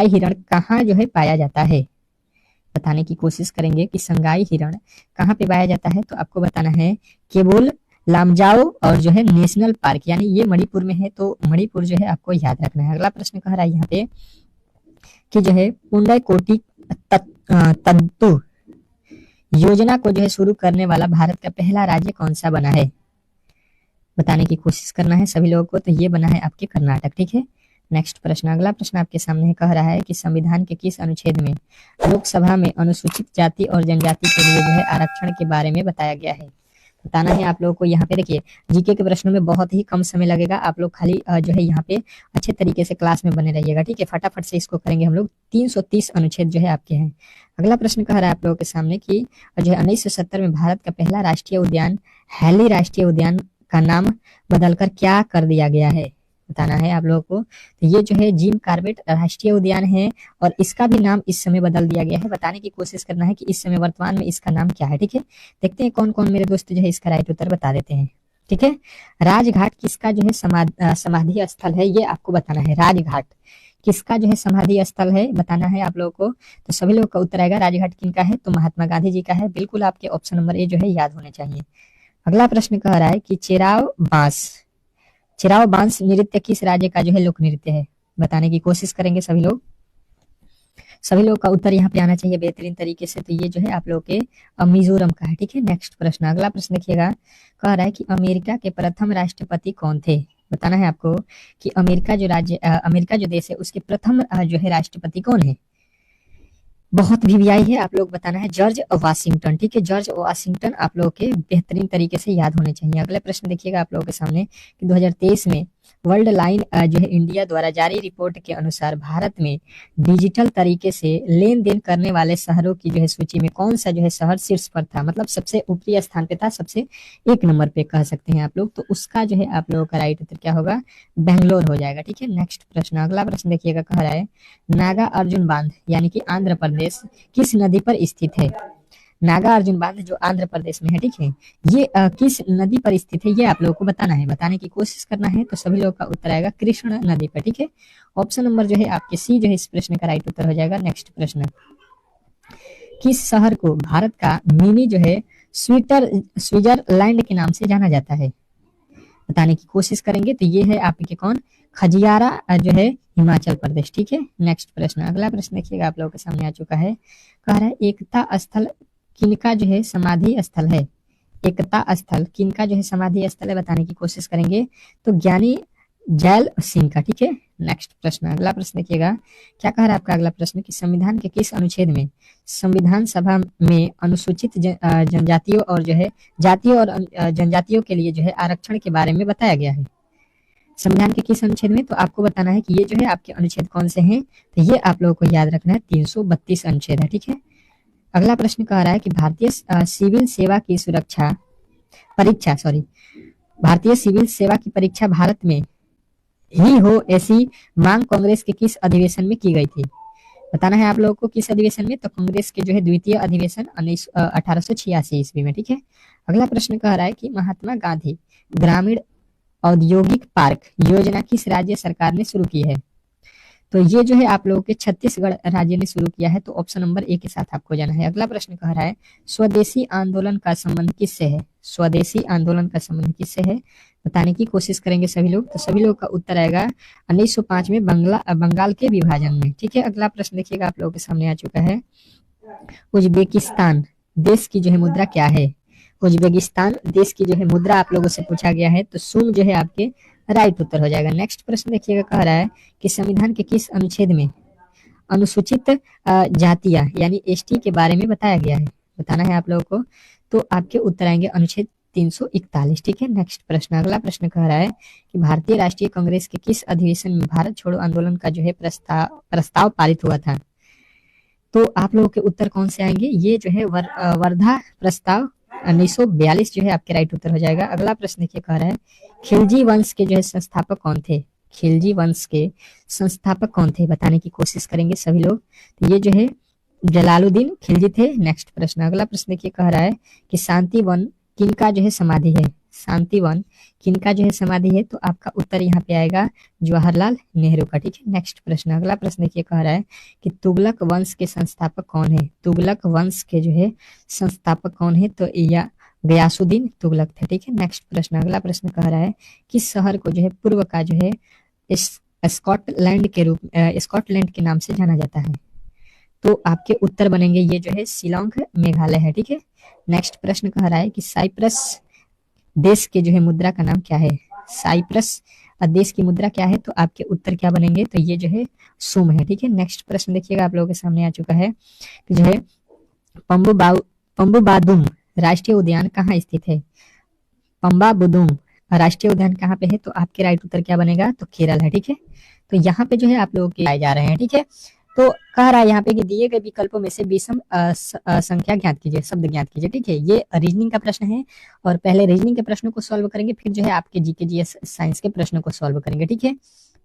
हिरण कहाँ जो है पाया जाता है। बताने की कोशिश करेंगे कि संगाई हिरण कहाँ पे पाया जाता है, तो आपको बताना है केवल लामजाओ और जो है नेशनल पार्क, यानी ये मणिपुर में है, तो मणिपुर जो है आपको याद रखना है। अगला प्रश्न कह रहा है यहाँ पे कि जो है पुंडैकोटी तंतु योजना को जो है शुरू करने वाला भारत का पहला राज्य कौन सा बना है। बताने की कोशिश करना है सभी लोगों को। तो ये बना है आपके कर्नाटक। ठीक है, नेक्स्ट प्रश्न, अगला प्रश्न आपके सामने कह रहा है कि संविधान के किस अनुच्छेद में लोकसभा में अनुसूचित जाति और जनजाति के लिए जो है आरक्षण के बारे में बताया गया है। बताना है आप लोगों को। यहाँ पे देखिए जीके के प्रश्नों में बहुत ही कम समय लगेगा, आप लोग खाली जो है यहाँ पे अच्छे तरीके से क्लास में बने रहिएगा। ठीक है, फटाफट से इसको करेंगे हम लोग। 330 अनुच्छेद जो है आपके हैं। अगला प्रश्न कह रहा है आप लोगों के सामने कि जो है 1970 में भारत का पहला राष्ट्रीय उद्यान हैली राष्ट्रीय उद्यान का नाम बदलकर क्या कर दिया गया है। बताना है आप लोगों को। तो ये जो है जिम कॉर्बेट राष्ट्रीय उद्यान है और इसका भी नाम इस समय बदल दिया गया है। बताने की कोशिश करना है कि इस समय वर्तमान में इसका नाम क्या है। ठीक है, देखते हैं कौन कौन मेरे दोस्त जो है इसका राइट उत्तर बता देते हैं। ठीक है, राजघाट किसका जो है समाधि स्थल है, ये आपको बताना है। राजघाट किसका जो है समाधि स्थल है, बताना है आप लोगों को। तो सभी लोगों का उत्तर आएगा राजघाट किनका है, तो महात्मा गांधी जी का है। बिल्कुल आपके ऑप्शन नंबर ए जो है याद होने चाहिए। अगला प्रश्न कह रहा है कि चिराव बांस नृत्य किस राज्य का जो है लोक नृत्य है। बताने की कोशिश करेंगे सभी लोग। सभी लोग का उत्तर यहाँ पे आना चाहिए बेहतरीन तरीके से। तो ये जो है आप लोग के मिजोरम का है। ठीक है, नेक्स्ट प्रश्न, अगला प्रश्न देखिएगा। कह रहा है कि अमेरिका के प्रथम राष्ट्रपति कौन थे। बताना है आपको कि अमेरिका जो देश है उसके प्रथम जो है राष्ट्रपति कौन है। बहुत वीवीआई है, आप लोग बताना है जॉर्ज वाशिंगटन। ठीक है, जॉर्ज वाशिंगटन आप लोगों के बेहतरीन तरीके से याद होने चाहिए। अगले प्रश्न देखिएगा आप लोगों के सामने कि 2023 में वर्ल्ड लाइन जो है इंडिया द्वारा जारी रिपोर्ट के अनुसार भारत में डिजिटल तरीके से लेन देन करने वाले शहरों की जो है सूची में कौन सा जो है शहर शीर्ष पर था, मतलब सबसे ऊपरी स्थान पे था, सबसे एक नंबर पे कह सकते हैं आप लोग। तो उसका जो है आप लोगों का राइट उत्तर क्या होगा, बेंगलोर हो जाएगा। ठीक है, नेक्स्ट प्रश्न, अगला प्रश्न देखिएगा। कह रहा है नागा अर्जुन बांध यानी कि आंध्र प्रदेश किस नदी पर स्थित है। नागा अर्जुन बांध जो आंध्र प्रदेश में है, ठीक है, ये किस नदी पर स्थित है, ये आप लोगों को बताना है। बताने की कोशिश करना है। तो सभी लोगों का उत्तर आएगा कृष्ण नदी पर। ठीक है, ऑप्शन नंबर जो है आपके सी जो है इस प्रश्न का राइट उत्तर हो जाएगा। नेक्स्ट प्रश्न, किस शहर को भारत का मिनी जो है स्विट्जरलैंड के नाम से जाना जाता है। बताने की कोशिश करेंगे। तो ये है आपके कौन, खजियारा जो है हिमाचल प्रदेश। ठीक है, नेक्स्ट प्रश्न, अगला प्रश्न देखिएगा आप लोगों के सामने आ चुका है। कह रहा है एकता स्थल किनका जो है समाधि स्थल है। एकता स्थल किनका जो है समाधि स्थल है, बताने की कोशिश करेंगे। तो ज्ञानी जैल सिंह का। ठीक है, नेक्स्ट प्रश्न, अगला प्रश्न देखिएगा। क्या कह रहा है आपका अगला प्रश्न कि संविधान के किस अनुच्छेद में संविधान सभा में अनुसूचित जनजातियों और जो है जातियों और जनजातियों के लिए जो है आरक्षण के बारे में बताया गया है। संविधान के किस अनुच्छेद में, तो आपको बताना है कि ये जो है आपके अनुच्छेद कौन से हैं। तो ये आप लोगों को याद रखना है 332 अनुच्छेद है। ठीक है, अगला प्रश्न कह रहा है कि भारतीय सिविल सेवा की परीक्षा भारत में ही हो ऐसी मांग कांग्रेस के किस अधिवेशन में की गई थी। बताना है आप लोगों को किस अधिवेशन में, तो कांग्रेस के जो है द्वितीय अधिवेशन 1886 ईस्वी में। ठीक है, अगला प्रश्न कह रहा है कि महात्मा गांधी ग्रामीण औद्योगिक पार्क योजना किस राज्य सरकार ने शुरू की है। तो ये जो है आप लोगों के छत्तीसगढ़ राज्य ने शुरू किया है। तो ऑप्शन नंबर ए के साथ आपको जाना है। अगला प्रश्न कह रहा है स्वदेशी आंदोलन का संबंध किससे है। स्वदेशी आंदोलन का संबंध किससे है, बताने की कोशिश करेंगे सभी लोग। तो सभी लोग का उत्तर आएगा 1905 में बंगाल के विभाजन में। ठीक है, अगला प्रश्न देखिएगा आप लोगों के सामने आ चुका है। उज्बेकिस्तान देश की जो है मुद्रा क्या है। उज्बेकिस्तान देश की जो है मुद्रा आप लोगों से पूछा गया है। तो सूम जो है आपके राइट उत्तर हो जाएगा। नेक्स्ट प्रश्न देखिएगा। कह रहा है कि संविधान के किस अनुच्छेद में अनुसूचित जातियां यानी एसटी के बारे में बताया गया है। बताना है आप लोगों को। तो आपके उत्तर आएंगे अनुच्छेद 341। ठीक है, नेक्स्ट प्रश्न, अगला प्रश्न कह रहा है कि भारतीय राष्ट्रीय कांग्रेस के किस अधिवेशन में भारत छोड़ो आंदोलन का जो है प्रस्ताव पारित हुआ था। तो आप लोगों के उत्तर कौन से आएंगे? ये जो है वर्धा प्रस्ताव 1942 जो है आपके राइट उत्तर हो जाएगा। अगला प्रश्न देखिए कह रहा है खिलजी वंश के जो है संस्थापक कौन थे? खिलजी वंश के संस्थापक कौन थे बताने की कोशिश करेंगे सभी लोग। तो ये जो है जलालुद्दीन खिलजी थे। नेक्स्ट प्रश्न, अगला प्रश्न देखिए कह रहा है कि शांति वन किनका जो है समाधि है? शांति वन किनका जो है समाधि है? तो आपका उत्तर यहाँ पे आएगा जवाहरलाल नेहरू का। ठीक है, नेक्स्ट प्रश्न, अगला प्रश्न देखिए कह रहा है कि तुगलक वंश के संस्थापक कौन है? तुगलक वंश के जो है संस्थापक कौन है? तो या गयासुद्दीन तुगलक थे। ठीक है, नेक्स्ट प्रश्न, अगला प्रश्न कह रहा है किस शहर को जो है पूर्व का जो है स्कॉटलैंड के नाम से जाना जाता है? तो आपके उत्तर बनेंगे ये जो है शिलोंग मेघालय है। ठीक है, नेक्स्ट प्रश्न कह रहा है कि साइप्रस देश के जो है मुद्रा का नाम क्या है? साइप्रस देश की मुद्रा क्या है? तो आपके उत्तर क्या बनेंगे? तो ये जो है सुम है। ठीक है, नेक्स्ट प्रश्न देखिएगा आप लोगों के सामने आ चुका है कि जो है पम्बुबादुम राष्ट्रीय उद्यान कहाँ स्थित है? पम्बाबुदुम राष्ट्रीय उद्यान कहाँ पे है? तो आपके राइट उत्तर क्या बनेगा? तो केरल है। ठीक है, तो यहाँ पे जो है आप लोगों के आए जा रहे हैं। ठीक है, तो कह रहा है यहाँ पे कि दिए गए विकल्पों में से विषम संख्या ज्ञात कीजिए, शब्द ज्ञात कीजिए। ठीक है, ये रीजनिंग का प्रश्न है और पहले रीजनिंग के प्रश्नों को सॉल्व करेंगे, फिर जो है आपके जीके जीएस साइंस के प्रश्नों को सॉल्व करेंगे। ठीक है,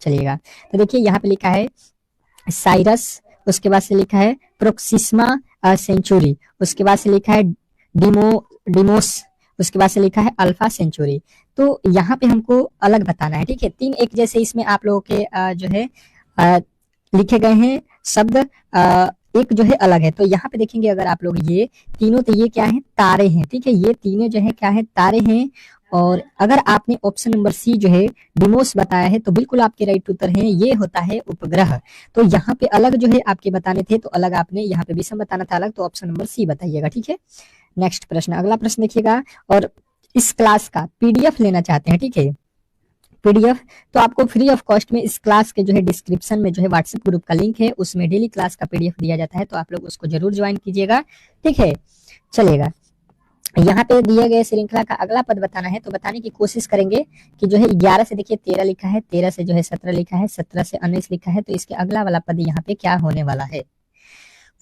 चलिएगा। तो देखिए यहाँ पे लिखा है साइरस, उसके बाद से लिखा है प्रोक्सिमा सेंचुरी, उसके बाद से लिखा है डिमोस, उसके बाद से लिखा है अल्फा सेंचुरी। तो यहाँ पे हमको अलग बताना है। ठीक है, तीन एक जैसे इसमें आप लोगों के जो है लिखे गए हैं शब्द, एक जो है अलग है। तो यहाँ पे देखेंगे अगर आप लोग ये तीनों, तो ये क्या है? तारे हैं। ठीक है, ये तीनों जो है क्या है? तारे हैं। और अगर आपने ऑप्शन नंबर सी जो है डिमोस बताया है तो बिल्कुल आपके राइट उत्तर है, ये होता है उपग्रह। तो यहाँ पे अलग जो है आपके बताने थे तो अलग, आपने यहाँ पे विषम बताना था अलग, तो ऑप्शन नंबर सी बताइएगा। ठीक है, नेक्स्ट प्रश्न, अगला प्रश्न देखिएगा। और इस क्लास का पीडीएफ लेना चाहते हैं, ठीक है, पीडीएफ, तो आपको फ्री ऑफ कॉस्ट में इस क्लास के जो है डिस्क्रिप्शन में जो है व्हाट्सएप ग्रुप का लिंक है, उसमें डेली क्लास का पीडीएफ दिया जाता है, तो आप लोग उसको जरूर ज्वाइन कीजिएगा। ठीक है, चलिएगा। यहाँ पे दिए गए श्रृंखला का अगला पद बताना है, तो बताने की कोशिश करेंगे कि जो है 11 से देखिए 13 लिखा है, 13 से जो है 17 लिखा है, 17 से 19 लिखा है, तो इसके अगला वाला पद यहाँ पे क्या होने वाला है?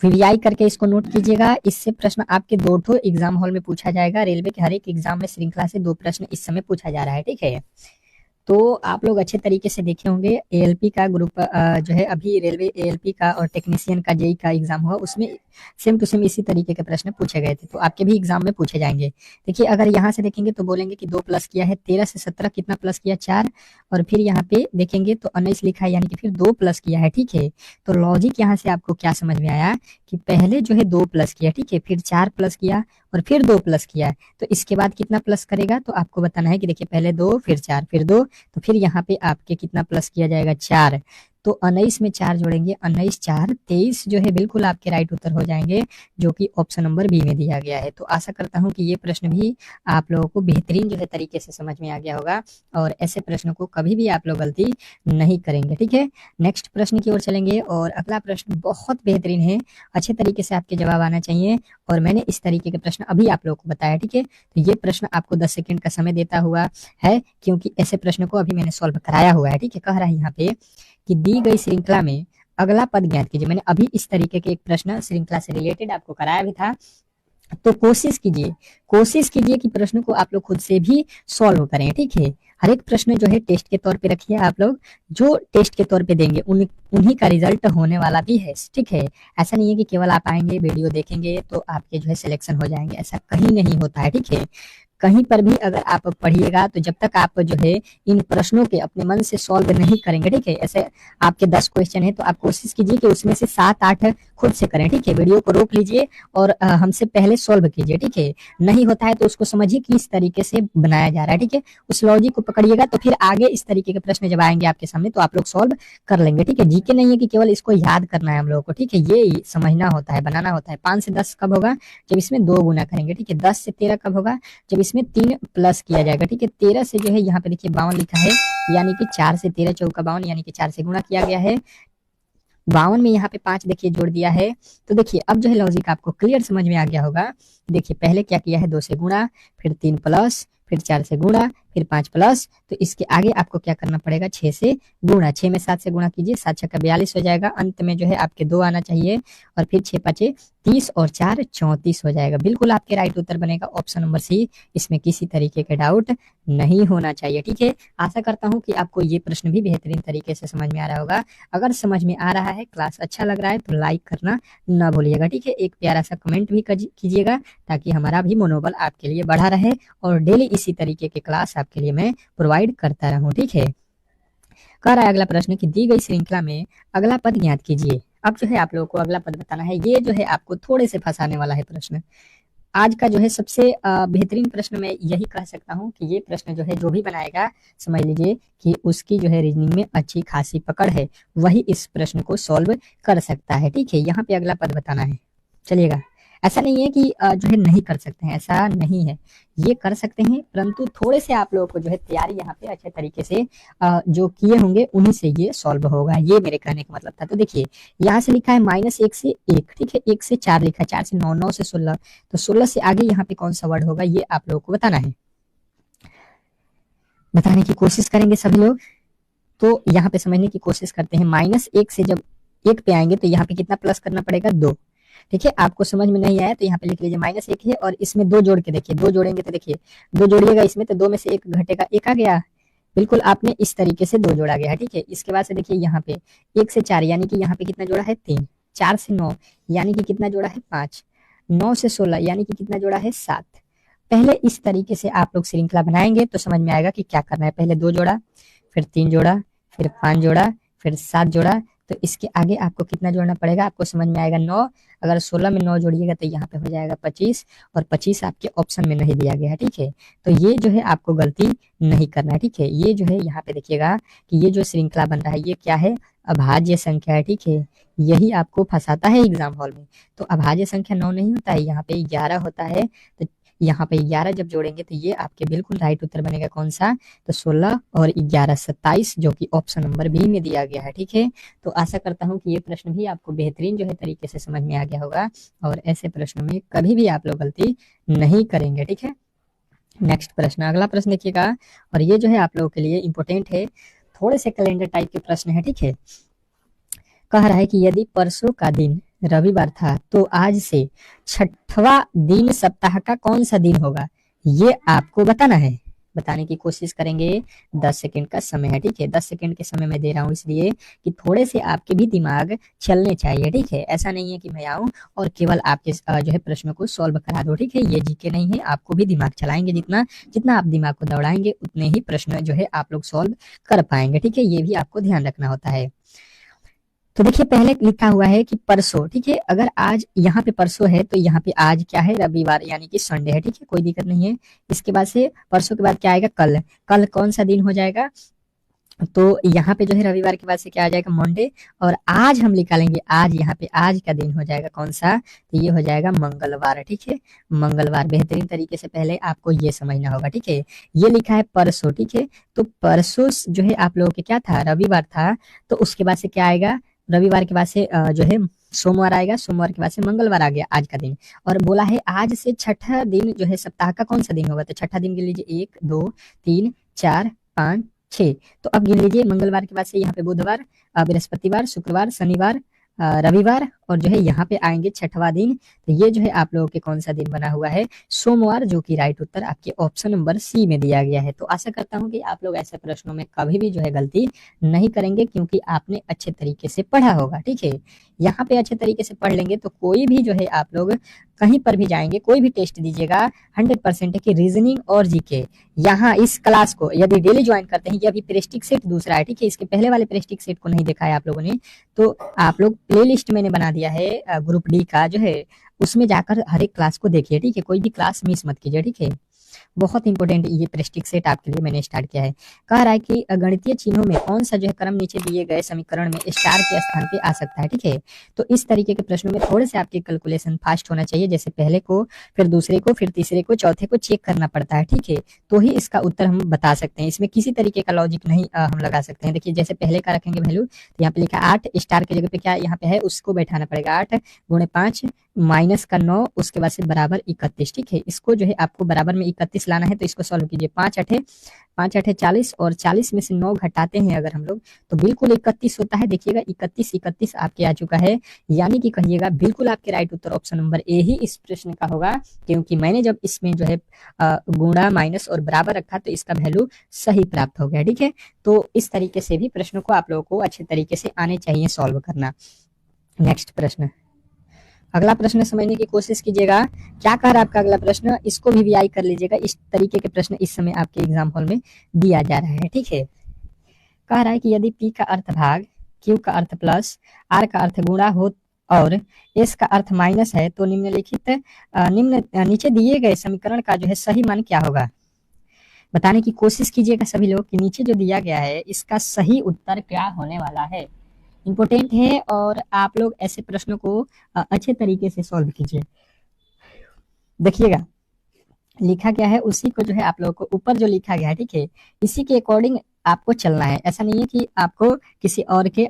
वीवीआई करके इसको नोट कीजिएगा। इससे प्रश्न आपके 2 एग्जाम हॉल में पूछा जाएगा। रेलवे के हर एक एग्जाम में श्रृंखला से 2 प्रश्न इस समय पूछा जा रहा है। ठीक है, तो आप लोग अच्छे तरीके से देखे होंगे एएलपी का ग्रुप जो है, अभी रेलवे एएलपी का और टेक्नीशियन का जेई का एग्जाम हुआ, उसमें सेम टू सेम इसी तरीके के प्रश्न पूछे गए थे, तो आपके भी एग्जाम में पूछे जाएंगे। देखिए अगर यहाँ से देखेंगे तो बोलेंगे कि 2 प्लस किया है, 13 से 17 कितना प्लस किया? 4, और फिर यहाँ पे देखेंगे तो 19 लिखा है, यानी कि फिर 2 प्लस किया है। ठीक है, तो लॉजिक यहाँ से आपको क्या समझ में आया कि पहले जो है 2 प्लस किया, ठीक है, फिर 4 प्लस किया और फिर 2 प्लस किया, तो इसके बाद कितना प्लस करेगा? तो आपको बताना है कि देखिए पहले 2 फिर 4 फिर 2, तो फिर यहाँ पे आपके कितना प्लस किया जाएगा? 4, तो 19 में 4 जोड़ेंगे, 19 4 23 जो है बिल्कुल आपके राइट उत्तर हो जाएंगे, जो कि ऑप्शन नंबर बी में दिया गया है। तो आशा करता हूं कि ये प्रश्न भी आप लोगों को बेहतरीन जो है तरीके से समझ में आ गया होगा और ऐसे प्रश्नों को कभी भी आप लोग गलती नहीं करेंगे। ठीक है, नेक्स्ट प्रश्न की ओर चलेंगे और अगला प्रश्न बहुत बेहतरीन है, अच्छे तरीके से आपके जवाब आना चाहिए और मैंने इस तरीके के प्रश्न अभी आप लोगों को बताया। ठीक है, तो ये प्रश्न आपको 10 सेकंड का समय देता हुआ है, क्योंकि ऐसे प्रश्न को अभी मैंने सॉल्व कराया हुआ है। ठीक है, कह रहा है यहाँ पे कि दी गई श्रृंखला में अगला पद ज्ञात कीजिए। मैंने अभी इस तरीके के एक प्रश्न श्रृंखला से रिलेटेड आपको कराया भी था, तो कोशिश कीजिए कि प्रश्न को आप लोग खुद से भी सॉल्व करें। ठीक है, हर एक प्रश्न जो है टेस्ट के तौर पे रखिए, आप लोग जो टेस्ट के तौर पे देंगे उन्हीं का रिजल्ट होने वाला भी है। ठीक है, ऐसा नहीं है कि केवल आप आएंगे वीडियो देखेंगे तो आपके जो है सिलेक्शन हो जाएंगे, ऐसा कहीं नहीं होता है। ठीक है, कहीं पर भी अगर आप पढ़िएगा तो जब तक आप जो है इन प्रश्नों के अपने मन से सॉल्व नहीं करेंगे, ठीक है, ऐसे आपके 10 क्वेश्चन है तो आप कोशिश कीजिए कि उसमें से 7-8 खुद से करें। ठीक है, वीडियो को रोक लीजिए और हमसे पहले सॉल्व कीजिए। ठीक है, नहीं होता है तो उसको समझिए कि इस तरीके से बनाया जा रहा है। ठीक है, उस लॉजिक को पकड़िएगा तो फिर आगे इस तरीके के प्रश्न जब आएंगे आपके सामने तो आप लोग सॉल्व कर लेंगे। ठीक है, जीके नहीं है कि केवल इसको याद करना है हम लोगों को। ठीक है, ये समझना होता है, बनाना होता है। 5 से 10 कब होगा? जब इसमें 2 गुना करेंगे। ठीक है, 10 से 13 कब होगा? जब इसमें 3 प्लस किया जाएगा। ठीक है, 13 से जो है यहाँ पे देखिए 52 लिखा है, यानी कि 4 से 13 चौका 52, यानी कि 4 से गुणा किया गया है। 52 में यहाँ पे 5 देखिए जोड़ दिया है। तो देखिए अब जो है लॉजिक आपको क्लियर समझ में आ गया होगा। देखिए पहले क्या किया है? 2 से गुणा, फिर 3 प्लस, फिर 4 से गुणा, फिर 5 प्लस, तो इसके आगे आपको क्या करना पड़ेगा, 6 से गुणा, 6 में 7 से गुणा कीजिए, 7 छक्का 42 हो जाएगा। अंत में जो है आपके 2 आना चाहिए और फिर 6 पाँचे 30 और 4 34 हो जाएगा। बिल्कुल आपके राइट उत्तर बनेगा ऑप्शन नंबर सी। इसमें किसी तरीके के डाउट नहीं होना चाहिए। ठीक है, आशा करता हूँ कि आपको ये प्रश्न भी बेहतरीन तरीके से समझ में आ रहा होगा। अगर समझ में आ रहा है, क्लास अच्छा लग रहा है तो लाइक करना ना भूलिएगा। ठीक है, एक प्यारा सा कमेंट भी कीजिएगा ताकि हमारा भी मनोबल आपके लिए बढ़ा रहे और डेली इसी तरीके के क्लास आपके लिए मैं प्रोवाइड करता रहूं। ठीक है, कह रहा है अगला प्रश्न कि दी गई श्रृंखला में अगला पद ज्ञात कीजिए। अब जो है आप लोगों को अगला पद बताना है। ये जो है आपको थोड़े से फंसाने वाला है प्रश्न। आज का जो है सबसे बेहतरीन प्रश्न मैं यही कह सकता हूँ कि ये प्रश्न जो है जो भी बनाएगा, समझ लीजिए कि उसकी जो है रीजनिंग में अच्छी खासी पकड़ है, वही इस प्रश्न को सॉल्व कर सकता है। ठीक है, यहाँ पे अगला पद बताना है। चलिएगा, ऐसा नहीं है कि जो है नहीं कर सकते हैं, ऐसा नहीं है, ये कर सकते हैं, परंतु थोड़े से आप लोगों को जो है तैयारी यहाँ पे अच्छे तरीके से जो किए होंगे उन्हीं से ये सॉल्व होगा, ये मेरे कहने का मतलब था। तो देखिए यहाँ से लिखा है -1 से 1, ठीक है, 1 से 4 लिखा है, 4 से 9, 9 से 16, तो 16 से आगे यहाँ पे कौन सा वर्ड होगा ये आप लोगों को बताना है। बताने की कोशिश करेंगे सभी लोग। तो यहाँ पे समझने की कोशिश करते हैं। -1 से जब 1 पे आएंगे तो यहाँ पे कितना प्लस करना पड़ेगा, 2। ठीक है, आपको समझ में नहीं आया तो यहाँ पे लिख लीजिए -1 है और इसमें 2 जोड़ के देखिए, 2 जोड़ेंगे तो देखिए 2 जोड़िएगा इसमें तो 2 में से 1 घटेगा, 1 आ गया। बिल्कुल आपने इस तरीके से 2 जोड़ा गया है। ठीक है, इसके बाद से देखिए यहाँ पे 1 से 4 यानी कि यहाँ पे कितना जोड़ा है, 3, 4 से 9 यानी कि कितना जोड़ा है, 5, 9 से 16 यानी कि कितना जोड़ा है, 7। पहले इस तरीके से आप लोग श्रृंखला बनाएंगे तो समझ में आएगा कि क्या करना है। पहले 2 जोड़ा, फिर 3 जोड़ा, फिर 5 जोड़ा, फिर 7 जोड़ा, तो इसके आगे आपको कितना जोड़ना पड़ेगा, आपको समझ में आएगा 9। अगर 16 में 9 जोड़िएगा तो यहाँ पे हो जाएगा 25 और 25 आपके ऑप्शन में नहीं दिया गया है। ठीक है, तो ये जो है आपको गलती नहीं करना है। ठीक है, ये जो है यहाँ पे देखिएगा कि ये जो श्रृंखला बन रहा है ये क्या है, अभाज्य संख्या है। ठीक है, यही आपको फंसाता है एग्जाम हॉल में। तो अभाज्य संख्या 9 नहीं होता है, यहाँ पे 11 होता है। तो यहाँ पे 11 जब जोड़ेंगे तो ये आपके बिल्कुल राइट उत्तर बनेगा कौन सा, तो 16 और 11 27, जो कि ऑप्शन नंबर बी में दिया गया है। ठीक है, तो आशा करता हूँ कि ये प्रश्न भी आपको बेहतरीन जो है तरीके से समझ में आ गया होगा और ऐसे प्रश्नों में कभी भी आप लोग गलती नहीं करेंगे। ठीक है, नेक्स्ट प्रश्न, अगला प्रश्न देखिएगा और ये जो है आप लोगों के लिए इंपॉर्टेंट है, थोड़े से कैलेंडर टाइप के प्रश्न है। ठीक है, कह रहा है कि यदि परसों का दिन रविवार था तो आज से 6वां दिन सप्ताह का कौन सा दिन होगा, ये आपको बताना है। बताने की कोशिश करेंगे। 10 सेकंड का समय है। ठीक है, 10 सेकंड के समय मैं दे रहा हूँ इसलिए कि थोड़े से आपके भी दिमाग चलने चाहिए। ठीक है, ऐसा नहीं है कि मैं आऊँ और केवल आपके जो है प्रश्न को सॉल्व करा दो। ठीक है, ये जीके नहीं है, आपको भी दिमाग चलाएंगे, जितना जितना आप दिमाग को दौड़ाएंगे उतने ही प्रश्न जो है आप लोग सॉल्व कर पाएंगे। ठीक है, ये भी आपको ध्यान रखना होता है। तो देखिए पहले लिखा हुआ है कि परसों। ठीक है, अगर आज यहाँ पे परसों है तो यहाँ पे आज क्या है, रविवार यानी कि संडे है। ठीक है, कोई दिक्कत नहीं है। इसके बाद से परसों के बाद क्या आएगा, कल। कल कौन सा दिन हो जाएगा, तो यहाँ पे जो है रविवार के बाद से क्या आ जाएगा, मंडे। और आज हम निकालेंगे, आज यहाँ पे आज का दिन हो जाएगा कौन सा, तो ये हो जाएगा मंगलवार। ठीक है, मंगलवार। बेहतरीन तरीके से पहले आपको ये समझना होगा। ठीक है, ये लिखा है परसों। ठीक है, तो परसों जो है आप लोगों के क्या था, रविवार था, तो उसके बाद से क्या आएगा, रविवार के बाद से जो है सोमवार आएगा, सोमवार के बाद से मंगलवार आ गया आज का दिन। और बोला है आज से छठा दिन जो है सप्ताह का कौन सा दिन होगा, तो छठा दिन गिन लीजिए, 1 2 3 4 5 6। तो अब गिन लीजिए, मंगलवार के बाद से यहाँ पे बुधवार, बृहस्पतिवार, शुक्रवार, शनिवार, रविवार और जो है यहाँ पे आएंगे 6वां दिन। तो ये जो है आप लोगों के कौन सा दिन बना हुआ है, सोमवार, जो कि राइट उत्तर आपके ऑप्शन नंबर सी में दिया गया है। तो आशा करता हूँ कि आप लोग ऐसे प्रश्नों में कभी भी जो है गलती नहीं करेंगे, क्योंकि आपने अच्छे तरीके से पढ़ा होगा। ठीक है, यहाँ पे अच्छे तरीके से पढ़ लेंगे तो कोई भी जो है आप लोग कहीं पर भी जाएंगे, कोई भी टेस्ट दीजिएगा, 100% है कि रीजनिंग और जीके यहाँ इस क्लास को यदि डेली ज्वाइन करते हैं, ये अभी प्रेस्टिक सेट दूसरा है। ठीक है, इसके पहले वाले प्रेस्टिक सेट को नहीं देखा है आप लोगों ने, तो आप लोग प्लेलिस्ट मैंने बना दिया है ग्रुप डी का जो है, उसमें जाकर हर एक क्लास को देखिए। ठीक है, कोई भी क्लास मिस मत कीजिए। ठीक है, बहुत इंपॉर्टेंट ये प्रेस्टिक सेट आपके लिए मैंने स्टार्ट किया है। कह रहा है कि गणितीय चिन्हों में कौन सा जो है क्रम नीचे दिए गए समीकरण में स्टार के स्थान पे आ सकता है। ठीक है, तो इस तरीके के प्रश्नों में थोड़े से आपके कैलकुलेशन फास्ट होना चाहिए, जैसे पहले को, फिर दूसरे को, फिर तीसरे को, चौथे को चेक करना पड़ता है। ठीक है, तो ही इसका उत्तर हम बता सकते हैं, इसमें किसी तरीके का लॉजिक नहीं हम लगा सकते हैं। देखिए जैसे पहले का रखेंगे वैल्यू, तो यहाँ पे लिखा 8, स्टार की जगह पे क्या यहाँ पे है, उसको बैठाना पड़ेगा, 8 × 5 माइनस का 9, उसके बाद से बराबर 31। ठीक है, इसको जो है आपको बराबर में 31 लाना है, तो इसको सॉल्व कीजिए। 5 अठे 40, और 40 में से 9 घटाते हैं अगर हम लोग तो बिल्कुल 31 होता है। देखिएगा 31 आपके आ चुका है, यानी कि कहिएगा बिल्कुल आपके राइट उत्तर ऑप्शन नंबर ए ही इस प्रश्न का होगा, क्योंकि मैंने जब इसमें जो है गुणा माइनस और बराबर रखा तो इसका वैल्यू सही प्राप्त हो गया। ठीक है, तो इस तरीके से भी प्रश्नों को आप लोगों को अच्छे तरीके से आने चाहिए सॉल्व करना। नेक्स्ट प्रश्न, अगला प्रश्न समझने की कोशिश कीजिएगा। क्या कह रहा है आपका अगला प्रश्न, इसको भी VI कर लीजिएगा। इस तरीके के प्रश्न इस समय आपके एग्जाम हॉल में दिया जा रहा है। ठीक है, कह रहा है कि यदि P का अर्थ भाग, Q का अर्थ प्लस, R का अर्थ गुणा हो और S का अर्थ माइनस है तो नीचे दिए गए समीकरण का जो है सही मान क्या होगा। बताने की कोशिश कीजिएगा सभी लोग कि नीचे जो दिया गया है इसका सही उत्तर क्या होने वाला है। इंपॉर्टेंट है और आप लोग ऐसे प्रश्नों को अच्छे तरीके से सॉल्व कीजिए। देखिएगा लिखा गया है उसी को जो है आप लोगों को ऊपर जो लिखा गया है, ठीक है, इसी के अकॉर्डिंग आपको चलना है। ऐसा नहीं है कि आपको किसी और के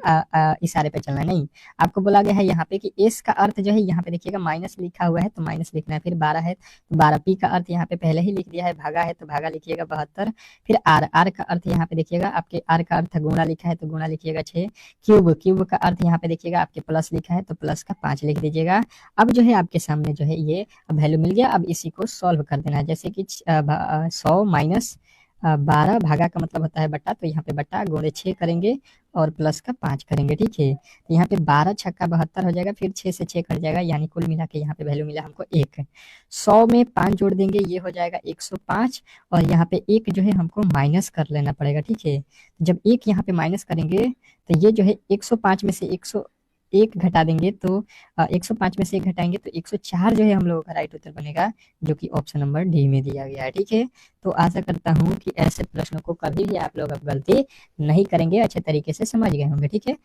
इशारे पे चलना है, नहीं। आपको बोला गया है यहाँ पे कि एस का अर्थ जो है, यहाँ पे देखिएगा माइनस लिखा हुआ है तो माइनस लिखना है, फिर 12 है तो 12, पी का अर्थ यहाँ पे पहले ही लिख दिया है, भागा है तो भागा लिखिएगा 72, फिर आर का अर्थ यहाँ पे देखिएगा आपके आर का अर्थ गुणा लिखा है तो गुणा लिखिएगा 6, क्यूब का अर्थ यहाँ पे देखिएगा आपके प्लस लिखा है तो प्लस का 5 लिख दीजिएगा। अब जो है आपके सामने जो है ये वैल्यू मिल गया। अब इसी को सॉल्व कर देना है, जैसे कि 100 माइनस 12 भागा का मतलब होता है बट्टा, तो यहाँ पे बट्टा गुणे 6 करेंगे और प्लस का 5 करेंगे। ठीक है, तो यहाँ पे 12 छक्का 72 हो जाएगा, फिर 6 से 6 कट जाएगा, यानी कुल मिला के यहाँ पे वैल्यू मिला हमको 1। 100 में 5 जोड़ देंगे, ये हो जाएगा 105, और यहाँ पे 1 जो है हमको माइनस कर लेना पड़ेगा। ठीक है, जब 1 यहाँ पे माइनस करेंगे तो ये जो है 105 में से 101 घटा देंगे तो 105 में से 1 घटाएंगे तो 104 जो है हम लोगों का राइट उत्तर बनेगा, जो कि ऑप्शन नंबर डी में दिया गया है। ठीक है, तो आशा करता हूँ कि ऐसे प्रश्नों को कभी भी आप लोग अब गलती नहीं करेंगे, अच्छे तरीके से समझ गए होंगे। ठीक है,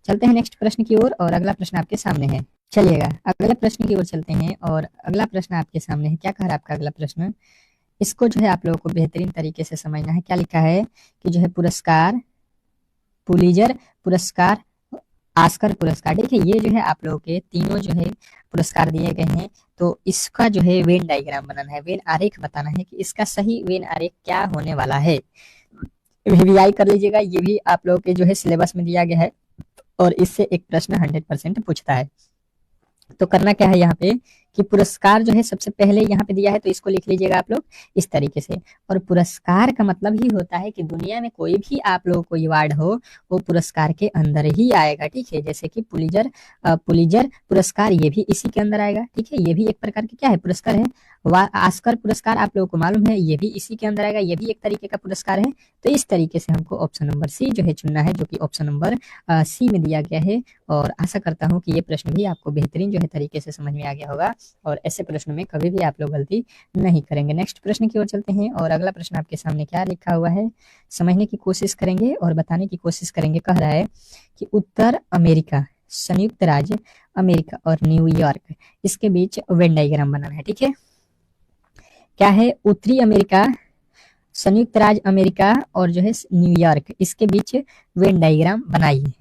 चलते हैं नेक्स्ट प्रश्न की ओर, और अगला प्रश्न आपके सामने है। चलिएगा अगले प्रश्न की ओर चलते हैं, और अगला प्रश्न आपके सामने है। क्या कह रहा है आपका अगला प्रश्न, इसको जो है आप लोगों को बेहतरीन तरीके से समझना है। क्या लिखा है कि जो है पुरस्कार, पुलिजर पुरस्कार, ऑस्कर पुरस्कार, ठीक है, ये जो है आप लोगों के तीनों जो है पुरस्कार दिए गए हैं। तो इसका जो है वेन डायग्राम बनाना है, वेन आरेख बताना है कि इसका सही वेन आरेख क्या होने वाला है। VI कर लीजिएगा, ये भी आप लोगों के जो है सिलेबस में दिया गया है, और इससे एक प्रश्न 100% पूछता है। तो करना क्या है यहाँ पे कि पुरस्कार जो है सबसे पहले यहाँ पे दिया है, तो इसको लिख लीजिएगा आप लोग इस तरीके से। और पुरस्कार का मतलब ही होता है कि दुनिया में कोई भी आप लोगों को अवार्ड हो वो पुरस्कार के अंदर ही आएगा। ठीक है, जैसे कि पुलिजर पुरस्कार, ये भी इसी के अंदर आएगा। ठीक है, ये भी एक प्रकार के क्या है, पुरस्कार है। ऑस्कर पुरस्कार आप लोगों को मालूम है, ये भी इसी के अंदर आएगा, ये भी एक तरीके का पुरस्कार है। तो इस तरीके से हमको ऑप्शन नंबर सी जो है चुनना है, जो कि ऑप्शन नंबर सी में दिया गया है। और आशा करता हूँ कि ये प्रश्न भी आपको बेहतरीन जो है तरीके से समझ में आ गया होगा, और ऐसे प्रश्नों में कभी भी आप लोग गलती नहीं करेंगे। नेक्स्ट प्रश्न की ओर चलते हैं, और अगला प्रश्न आपके सामने क्या लिखा हुआ है समझने की कोशिश करेंगे और बताने की कोशिश करेंगे। कह रहा है कि उत्तर अमेरिका, संयुक्त राज्य अमेरिका और न्यूयॉर्क, इसके बीच वेन डायग्राम बनाना है। ठीक है, क्या है, उत्तरी अमेरिका, संयुक्त राज्य अमेरिका और जो है न्यूयॉर्क, इसके बीच वेन डायग्राम बनाइए।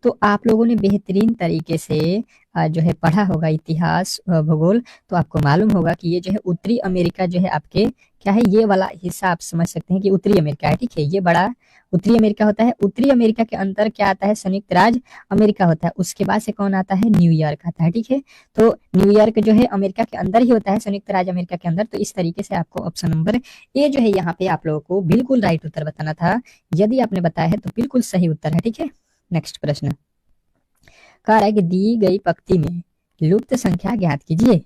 तो आप लोगों ने बेहतरीन तरीके से जो है पढ़ा होगा इतिहास भूगोल, तो आपको मालूम होगा कि ये जो है उत्तरी अमेरिका जो है आपके क्या है, ये वाला हिस्सा आप समझ सकते हैं कि उत्तरी अमेरिका है। ठीक है, ये बड़ा उत्तरी अमेरिका होता है। उत्तरी अमेरिका के अंदर क्या आता है, संयुक्त राज्य अमेरिका होता है। उसके बाद से कौन आता है, न्यूयॉर्क आता है। ठीक है, तो न्यूयॉर्क जो है अमेरिका के अंदर ही होता है, संयुक्त राज्य अमेरिका के अंदर। तो इस तरीके से आपको ऑप्शन नंबर ए जो है यहाँ पे आप लोगों को बिल्कुल राइट उत्तर बताना था। यदि आपने बताया है तो बिल्कुल सही उत्तर है। ठीक है, नेक्स्ट प्रश्न कह रहा है कि दी गई पंक्ति में लुप्त संख्या ज्ञात कीजिए।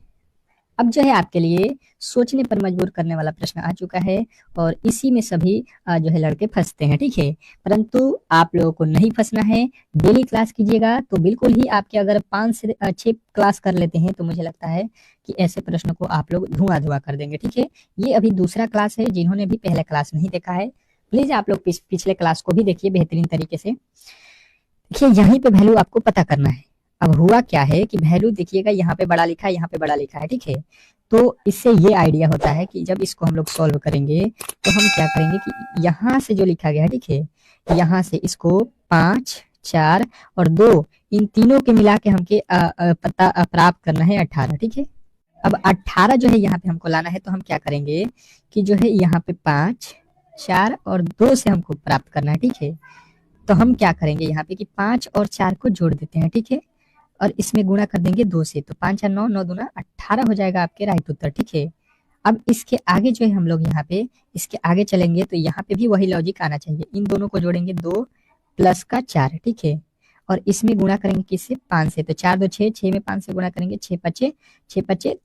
अब जो है आपके लिए सोचने पर मजबूर करने वाला प्रश्न आ चुका है, और इसी में सभी जो है लड़के फंसते हैं। ठीक है, परंतु आप लोगों को नहीं फंसना है, डेली क्लास कीजिएगा तो बिल्कुल ही आपके अगर 5 से 6 क्लास कर लेते हैं तो मुझे लगता है कि ऐसे प्रश्नों को आप लोग धुआं कर देंगे। ठीक है, ये अभी दूसरा क्लास है, जिन्होंने भी पहला क्लास नहीं देखा है प्लीज आप लोग पिछले क्लास को भी देखिए बेहतरीन तरीके से। देखिए यहीं पे वैल्यू आपको पता करना है। अब हुआ क्या है कि वैल्यू देखिएगा यहाँ पे बड़ा लिखा है, यहाँ पे बड़ा लिखा है। ठीक है, तो इससे ये आइडिया होता है कि जब इसको हम लोग सॉल्व करेंगे तो हम क्या करेंगे कि यहाँ से जो लिखा गया है, ठीक है, यहाँ से इसको 5 4 और 2, इन तीनों के मिला के हमके पता प्राप्त करना है 18। ठीक है, अब 18 जो है यहाँ पे हमको लाना है, तो हम क्या करेंगे कि जो है यहाँ पे 5, 4 और 2 से हमको प्राप्त करना है। ठीक है, तो हम क्या करेंगे यहाँ पे कि 5 और 4 को जोड़ देते हैं। ठीक है, और इसमें गुणा कर देंगे 2 से, तो 5 और 9, 9 दूना 18 हो जाएगा आपके राइट उत्तर। ठीक है, अब इसके आगे जो है हम लोग यहाँ पे इसके आगे चलेंगे, तो यहाँ पे भी वही लॉजिक आना चाहिए। इन दोनों को जोड़ेंगे 2 प्लस का 4। ठीक है, और इसमें गुणा करेंगे किससे, 5 से, तो 4 2 6, 6 में 5 से गुणा करेंगे 6 पचे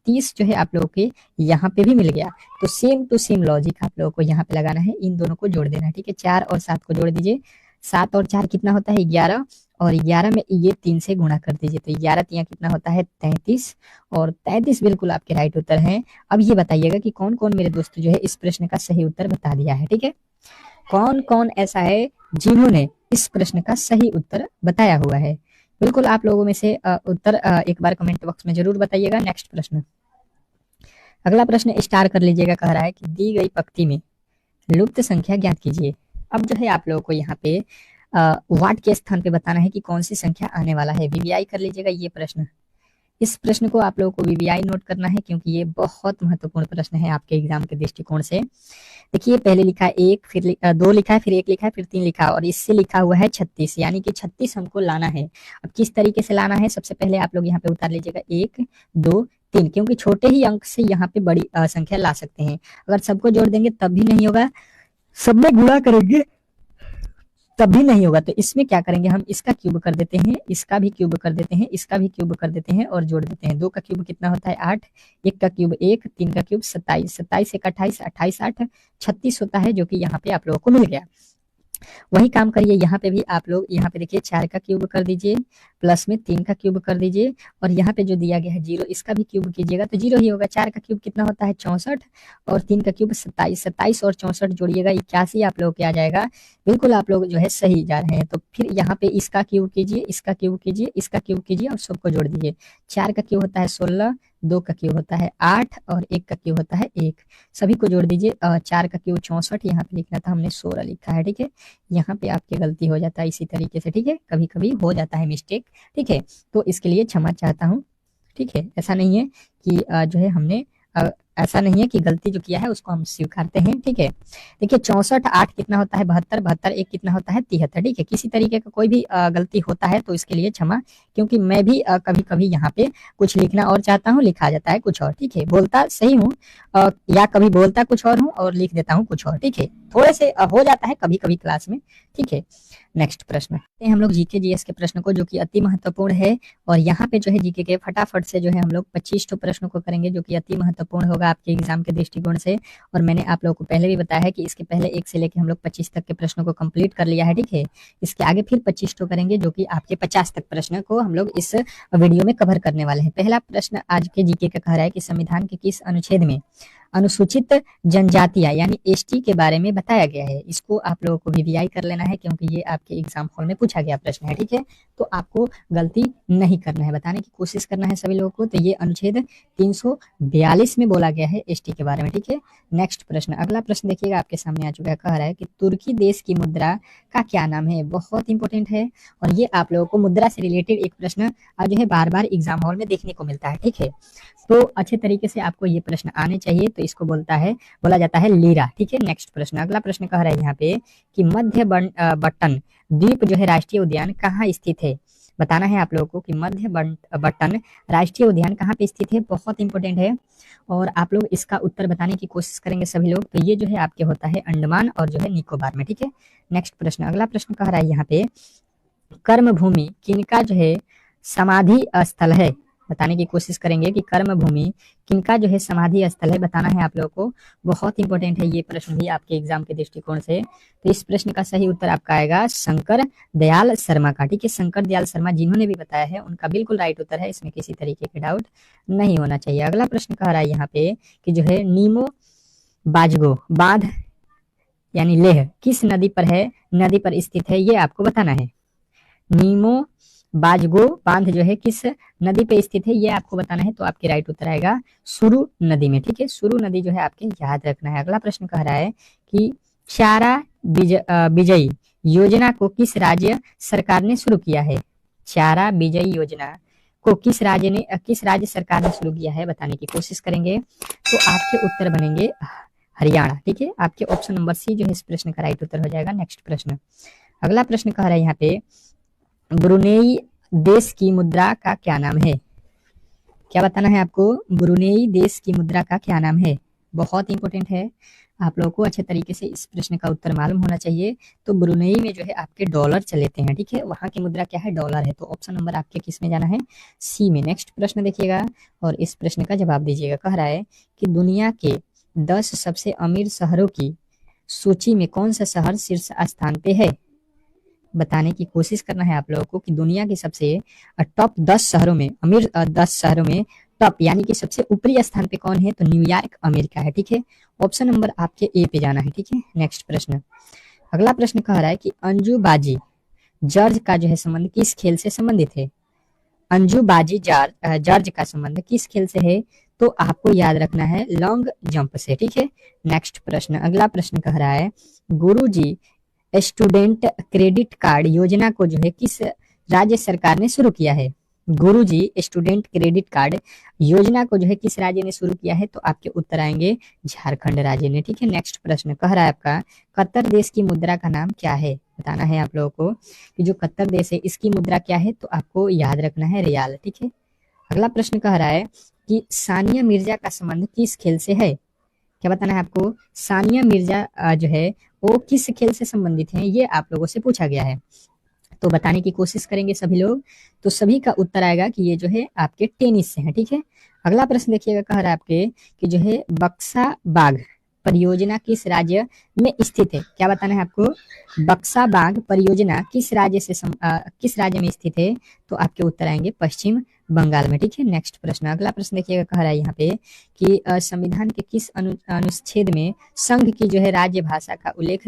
30 जो है आप लोगों के यहाँ पे भी मिल गया। तो सेम टू सेम लॉजिक आप लोगों को यहाँ पे लगाना है, इन दोनों को जोड़ देना है। ठीक है, 4 और 7 को जोड़ दीजिए, 7 और 4 कितना होता है 11, और 11 में ये 3 से गुणा कर दीजिए, तो 11 तिया कितना होता है 33, और 33 बिल्कुल आपके राइट उत्तर है। अब ये बताइएगा कि कौन कौन मेरे दोस्त जो है इस प्रश्न का सही उत्तर बता दिया है। ठीक है, कौन कौन ऐसा है जिन्होंने इस प्रश्न का सही उत्तर बताया हुआ है। बिल्कुल आप लोगों में से उत्तर एक बार कमेंट बॉक्स में जरूर बताइएगा। नेक्स्ट प्रश्न, अगला प्रश्न स्टार कर लीजिएगा। कह रहा है कि दी गई पंक्ति में लुप्त संख्या ज्ञात कीजिए। अब जो है आप लोगों को यहाँ पे वाट के स्थान पे बताना है कि कौन सी संख्या आने वाला है। वीवीआई कर लीजिएगा ये प्रश्न। इस प्रश्न को आप लोगों को वीवीआई नोट करना है, क्योंकि ये बहुत महत्वपूर्ण प्रश्न है आपके एग्जाम के दृष्टिकोण से। देखिए, पहले लिखा है 1, फिर 2 लिखा है, फिर 1 लिखा है, फिर 3 लिखा है, और इससे लिखा हुआ है 36, यानी कि 36 हमको लाना है। अब किस तरीके से लाना है, सबसे पहले आप लोग यहाँ पे उतार लीजिएगा 1 2 3, क्योंकि छोटे ही अंक से यहाँ पे बड़ी संख्या ला सकते हैं। अगर सबको जोड़ देंगे तब भी नहीं होगा, सब में गुणा करेंगे तब भी नहीं होगा, तो इसमें क्या करेंगे, हम इसका क्यूब कर देते हैं, इसका भी क्यूब कर देते हैं, इसका भी क्यूब कर देते हैं, और जोड़ देते हैं। 2 का क्यूब कितना होता है 8, 1 का क्यूब 1, 3 का क्यूब 27, 27 1 28, 28 8 36 होता है, जो कि यहाँ पे आप लोगों को मिल गया। वही काम करिए यहाँ पे भी आप लोग। यहाँ पे देखिए 4 का क्यूब कर दीजिए, प्लस में 3 का क्यूब कर दीजिए, और यहाँ पे जो दिया गया है 0, इसका भी क्यूब कीजिएगा तो 0 ही होगा। 4 का क्यूब कितना होता है 64, और 3 का क्यूब 27, 27 और 64 जोड़िएगा 81 आप लोग के आ जाएगा। बिल्कुल आप लोग जो है सही जा रहे हैं। तो फिर यहाँ पे इसका क्यूब कीजिए, इसका क्यूब कीजिए, इसका क्यूब कीजिए, और सबको जोड़ दीजिए। 4 का क्यूब होता है 16, 2 का क्यूब होता है 8, और 1 का क्यूब होता है 1, सभी को जोड़ दीजिए। 4 का क्यूब 64, यहाँ पे लिखना था, हमने 16 लिखा है। ठीक है, यहाँ पे आपकी गलती हो जाता है इसी तरीके से। ठीक है, कभी कभी हो जाता है मिस्टेक। ठीक है, तो इसके लिए क्षमा चाहता हूँ। ठीक है, ऐसा नहीं है कि जो है हमने ऐसा नहीं है कि गलती जो किया है उसको हम स्वीकारते हैं। ठीक है, देखिए 64 8 कितना होता है 72, 72 1 कितना होता है 73। ठीक है, किसी तरीके का कोई भी गलती होता है तो इसके लिए क्षमा, क्योंकि मैं भी कभी कभी यहाँ पे कुछ लिखना और चाहता हूँ, लिखा जाता है कुछ और। ठीक है, बोलता सही हूँ या कभी बोलता कुछ और हूँ और लिख देता हूँ कुछ और। ठीक है, थोड़े से हो जाता है कभी कभी क्लास में। ठीक है, नेक्स्ट प्रश्न हम लोग जीके जीएस के प्रश्न को, जो कि अति महत्वपूर्ण है। और यहाँ पे जो है जीके के फटाफट से जो है हम लोग 25 प्रश्नों को करेंगे, जो कि अति महत्वपूर्ण होगा आपके एग्जाम के दृष्टिकोण से। और मैंने आप लोगों को पहले भी बताया है कि इसके पहले 1 से लेकर हम लोग 25 तक के प्रश्नों को कंप्लीट कर लिया है। ठीक है, इसके आगे फिर 25 करेंगे, जो कि आपके 50 तक प्रश्न को हम लोग इस वीडियो में कवर करने वाले हैं। पहला प्रश्न आज के जीके का कह रहा है कि संविधान के किस अनुच्छेद में अनुसूचित जनजातियां यानी एसटी के बारे में बताया गया है। इसको आप लोगों को वीवीआई कर लेना है, क्योंकि ये आपके एग्जाम हॉल में पूछा गया प्रश्न है। ठीक है, तो आपको गलती नहीं करना है, बताने की कोशिश करना है सभी लोगों को। तो ये अनुच्छेद 342 में बोला गया है एसटी के बारे में। ठीक है, नेक्स्ट प्रश्न, अगला प्रश्न देखिएगा आपके सामने आ चुका है। कह रहा है कि तुर्की देश की मुद्रा का क्या नाम है। बहुत इंपॉर्टेंट है, और ये आप लोगों को मुद्रा से रिलेटेड एक प्रश्न जो है बार बार एग्जाम हॉल में देखने को मिलता है। ठीक है, तो अच्छे तरीके से आपको ये प्रश्न आने चाहिए। तो इसको बोला जाता है लीरा। ठीक है, नेक्स्ट प्रश्न, अगला प्रश्न कह रहा है यहाँ पे कि मध्य बटन द्वीप जो है राष्ट्रीय उद्यान कहाँ स्थित है। बताना है आप लोगों को कि मध्य बटन राष्ट्रीय उद्यान कहाँ पे स्थित है। बहुत इंपॉर्टेंट है, और आप लोग इसका उत्तर बताने की कोशिश करेंगे सभी लोग। तो ये जो है आपके होता है अंडमान और जो है निकोबार में। ठीक है, नेक्स्ट प्रश्न, अगला प्रश्न कह रहा है यहाँ पे कर्म भूमि किनका जो है समाधि स्थल है। बताने की कोशिश करेंगे कि कर्म भूमि किनका जो है समाधि स्थल है, बताना है आप लोगों को। बहुत इंपॉर्टेंट है ये प्रश्न भी आपके एग्जाम के दृष्टिकोण से। तो इस प्रश्न का सही उत्तर आपका आएगा शंकर दयाल शर्मा का। ठीक है, शंकर दयाल शर्मा जिन्होंने भी बताया है उनका बिल्कुल राइट उत्तर है, इसमें किसी तरीके के डाउट नहीं होना चाहिए। अगला प्रश्न कह रहा है यहाँ पे कि जो है नीमो बाजगो बांध यानी लेह किस नदी पर है, नदी पर स्थित है, ये आपको बताना है। नीमो बाजगो बांध जो है किस नदी पे स्थित है, ये आपको बताना है। तो आपके राइट उत्तर आएगा सुरु नदी में। ठीक है, सुरु नदी जो है आपके याद रखना है। अगला प्रश्न कह रहा है कि चारा विजयी योजना को किस राज्य सरकार ने शुरू किया है? चारा विजय योजना को किस राज्य सरकार ने शुरू किया है, बताने की कोशिश करेंगे। तो आपके उत्तर बनेंगे हरियाणा। ठीक है, आपके ऑप्शन नंबर सी जो है इस प्रश्न का राइट उत्तर हो जाएगा। नेक्स्ट प्रश्न, अगला प्रश्न कह रहा है यहाँ पे, ब्रुनेई देश की मुद्रा का क्या नाम है? क्या बताना है आपको? ब्रुनेई देश की मुद्रा का क्या नाम है? बहुत इंपॉर्टेंट है, आप लोगों को अच्छे तरीके से इस प्रश्न का उत्तर मालूम होना चाहिए। तो ब्रुनेई में जो है आपके डॉलर चलते हैं। ठीक है, वहां की मुद्रा क्या है? डॉलर है। तो ऑप्शन नंबर आपके किस में जाना है? सी में। नेक्स्ट प्रश्न देखिएगा और इस प्रश्न का जवाब दीजिएगा। कह रहा है कि दुनिया के 10 सबसे अमीर शहरों की सूची में कौन सा शहर शीर्ष स्थान पे है? बताने की कोशिश करना है आप लोगों को कि दुनिया के सबसे टॉप 10 शहरों में, अमीर 10 शहरों में टॉप यानी कि सबसे ऊपरी स्थान पे कौन है? तो न्यूयॉर्क अमेरिका है। ठीक है, ऑप्शन नंबर आपके ए पे जाना है। ठीक है, नेक्स्ट प्रश्न, अगला प्रश्न कह रहा है कि अंजुबाजी जॉर्ज का जो है संबंध किस खेल से संबंधित है? अंजुबाजी जॉर्ज का संबंध किस खेल से है? तो आपको याद रखना है लॉन्ग जंप से। ठीक है, नेक्स्ट प्रश्न, अगला प्रश्न कह रहा है, गुरुजी स्टूडेंट क्रेडिट कार्ड योजना को जो है किस राज्य सरकार ने शुरू किया है? गुरुजी स्टूडेंट क्रेडिट कार्ड योजना को जो है किस राज्य ने शुरू किया है? तो आपके उत्तर आएंगे झारखंड राज्य ने। ठीक है, नेक्स्ट प्रश्न कह रहा है आपका, कतर देश की मुद्रा का नाम क्या है? बताना है आप लोगों को कि जो कतर देश है इसकी मुद्रा क्या है? तो आपको याद रखना है रियाल। ठीक है, अगला प्रश्न कह रहा है कि सानिया मिर्जा का संबंध किस खेल से है? क्या बताना है आपको? सानिया मिर्जा जो है वो किस खेल से संबंधित हैं, ये आप लोगों से पूछा गया है। तो बताने की कोशिश करेंगे सभी लोग। तो सभी का उत्तर आएगा कि ये जो है आपके टेनिस से है। ठीक है, अगला प्रश्न देखिएगा, कह रहा है आपके कि जो है बक्सा बाग परियोजना किस राज्य में स्थित है? क्या बताना है आपको? बक्सा बाग परियोजना किस राज्य में स्थित है? तो आपके उत्तर आएंगे पश्चिम बंगाल में। ठीक है, नेक्स्ट प्रश्न, अगला प्रश्न देखिएगा, कह रहा है यहाँ पे कि संविधान के किस अनुच्छेद में संघ की जो है राज्य भाषा का उल्लेख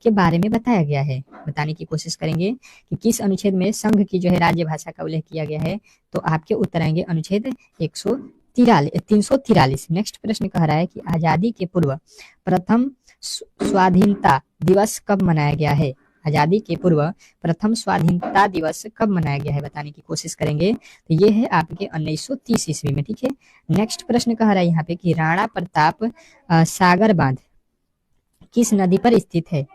के बारे में बताया गया है? बताने की कोशिश करेंगे कि किस अनुच्छेद में संघ की जो है राज्य भाषा का उल्लेख किया गया है? तो आपके उत्तर आएंगे अनुच्छेद 343। नेक्स्ट प्रश्न कह रहा है कि आजादी के पूर्व प्रथम स्वाधीनता दिवस कब मनाया गया है? आजादी के पूर्व प्रथम स्वाधीनता दिवस कब मनाया गया है? बताने की कोशिश करेंगे। तो ये है आपके 1930 ईस्वी में। ठीक है, नेक्स्ट प्रश्न कह रहा है यहाँ पे कि राणा प्रताप सागर बांध किस नदी पर स्थित है?